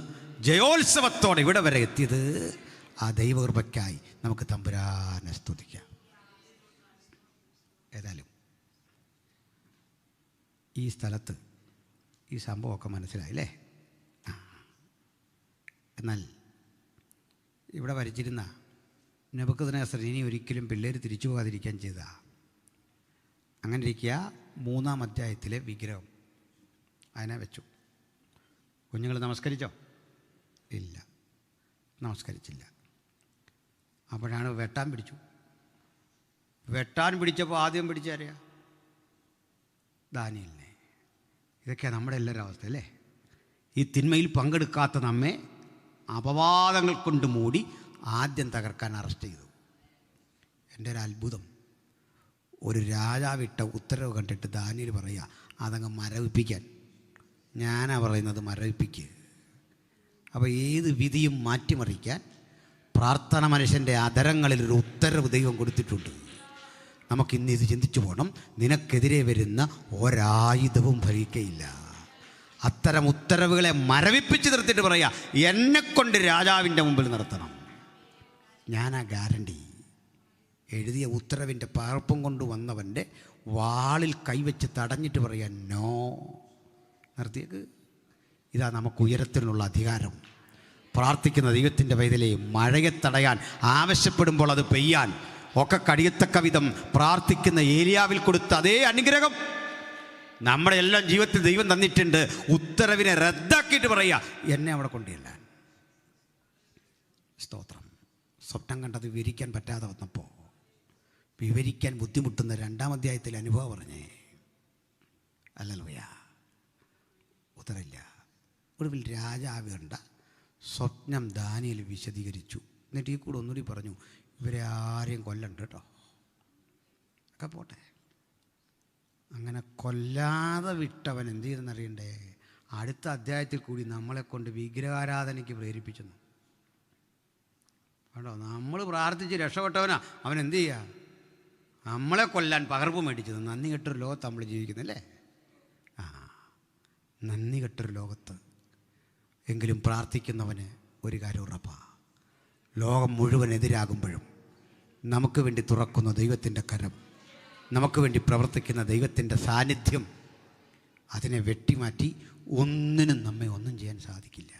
ജയോത്സവത്തോടെ ഇവിടെ വരെ എത്തിയത്. ആ ദൈവകൃപയ്ക്കായി നമുക്ക് തമ്പുരാനെ സ്തുതിക്കാം. ഏതായാലും ഈ സ്ഥലത്ത് ഈ സംഭവമൊക്കെ മനസ്സിലായില്ലേ? എന്നാൽ ഇവിടെ വരച്ചിരുന്ന നെബൂഖദ്നേസർ ഇനി ഒരിക്കലും പിള്ളേർ തിരിച്ചു പോകാതിരിക്കാൻ ചെയ്ത, അങ്ങനെ ഇരിക്കുക, 3-ാം അധ്യായത്തിലെ വിഗ്രഹം അതിനെ വെച്ചു. കുഞ്ഞുങ്ങൾ നമസ്കരിച്ചോ? ഇല്ല, നമസ്കരിച്ചില്ല. അപ്പോഴാണ് വെട്ടാൻ പിടിച്ചു. വെട്ടാൻ പിടിച്ചപ്പോൾ ആദ്യം പിടിച്ചാരെയാ? ദാനിയേലിനെ. ഇതൊക്കെയാണ് നമ്മുടെ എല്ലാവരും അവസ്ഥ അല്ലേ? ഈ തിന്മയിൽ പങ്കെടുക്കാത്ത നമ്മെ അപവാദങ്ങൾ കൊണ്ട് മൂടി ആദ്യം തകർക്കാൻ അറസ്റ്റ് ചെയ്തു. എൻ്റെ ഒരു അത്ഭുതം, ഒരു രാജാവിട്ട ഉത്തരവ് കണ്ടിട്ട് ദാനിയേൽ പറയുക അതങ്ങ് മരവിപ്പിക്കാൻ. ഞാനാ പറയുന്നത് മരവിപ്പിക്കുക. അപ്പോൾ ഏത് വിധിയും മാറ്റിമറിക്കാൻ പ്രാർത്ഥന മനുഷ്യൻ്റെ അധരങ്ങളിലൊരു ഉത്തരവ് ദൈവം കൊടുത്തിട്ടുണ്ട്. നമുക്കിന്ന് ഇത് ചിന്തിച്ചു പോകണം. നിനക്കെതിരെ വരുന്ന ഒരായുധവും ഫലിക്കയില്ല. അത്തരം ഉത്തരവുകളെ മരവിപ്പിച്ച് നിർത്തിയിട്ട് പറയുക, എന്നെക്കൊണ്ട് രാജാവിൻ്റെ മുമ്പിൽ നിർത്തണം. ഞാനാ ഗ്യാരണ്ടി. എഴുതിയ ഉത്തരവിൻ്റെ പകർപ്പും കൊണ്ട് വന്നവൻ്റെ വാളിൽ കൈവച്ച് തടഞ്ഞിട്ട് പറയാൻ നോ, നിർത്തിയേക്ക്. ഇതാ നമുക്ക് ഉയരത്തിനുള്ള അധികാരം. പ്രാർത്ഥിക്കുന്ന ദൈവത്തിൻ്റെ പൈതലെ, മഴയെ തടയാൻ ആവശ്യപ്പെടുമ്പോൾ അത് പെയ്യാൻ ഒക്കെ കഴിയത്തക്ക വിധം പ്രാർത്ഥിക്കുന്ന ഏലിയാവിൽ കൊടുത്ത അതേ അനുഗ്രഹം നമ്മുടെ എല്ലാം ജീവിതത്തിൽ ദൈവം തന്നിട്ടുണ്ട്. ഉത്തരവിനെ റദ്ദാക്കിയിട്ട് പറയുക, എന്നെ അവിടെ കൊണ്ടുചെല്ലാൻ. സ്തോത്രം. സ്വപ്നം കണ്ടത് വിവരിക്കാൻ പറ്റാതെ വന്നപ്പോൾ വിവരിക്കാൻ ബുദ്ധിമുട്ടുന്ന 2-ാം അധ്യായത്തിൽ അനുഭവം പറഞ്ഞേ. ഹല്ലേലൂയ. ഉത്തരമില്ല. ഒടുവിൽ രാജാവ് കണ്ട സ്വപ്നം ദാനിയേൽ വിശദീകരിച്ചു. എന്നിട്ട് ഈ കൂടെ ഒന്നുകൂടി പറഞ്ഞു, ഇവരെ ആരെയും കൊല്ലണ്ട കേട്ടോ. ഒക്കെ പോട്ടെ. അങ്ങനെ കൊല്ലാതെ വിട്ടവൻ എന്ത് ചെയ്തെന്നറിയണ്ടേ? അടുത്ത അധ്യായത്തിൽ കൂടി നമ്മളെ കൊണ്ട് വിഗ്രഹാരാധനയ്ക്ക് പ്രേരിപ്പിച്ചെന്നു. കേട്ടോ, നമ്മൾ പ്രാർത്ഥിച്ച് രക്ഷപ്പെട്ടവനാ അവൻ എന്ത് ചെയ്യുക? നമ്മളെ കൊല്ലാൻ പകർപ്പ് മേടിച്ചത്. നന്ദി കെട്ടൊരു ലോകത്ത് നമ്മൾ ജീവിക്കുന്നല്ലേ? നന്ദി കെട്ടൊരു ലോകത്ത്. എങ്കിലും പ്രാർത്ഥിക്കുന്നവന് ഒരു കാര്യം ഉറപ്പാണ്, ലോകം മുഴുവൻ എതിരാകുമ്പോഴും നമുക്ക് വേണ്ടി തുറക്കുന്ന ദൈവത്തിൻ്റെ കരം, നമുക്ക് വേണ്ടി പ്രവർത്തിക്കുന്ന ദൈവത്തിൻ്റെ സാന്നിധ്യം, അതിനെ വെട്ടിമാറ്റി ഒന്നിനും നമ്മെ ഒന്നും ചെയ്യാൻ സാധിക്കില്ല.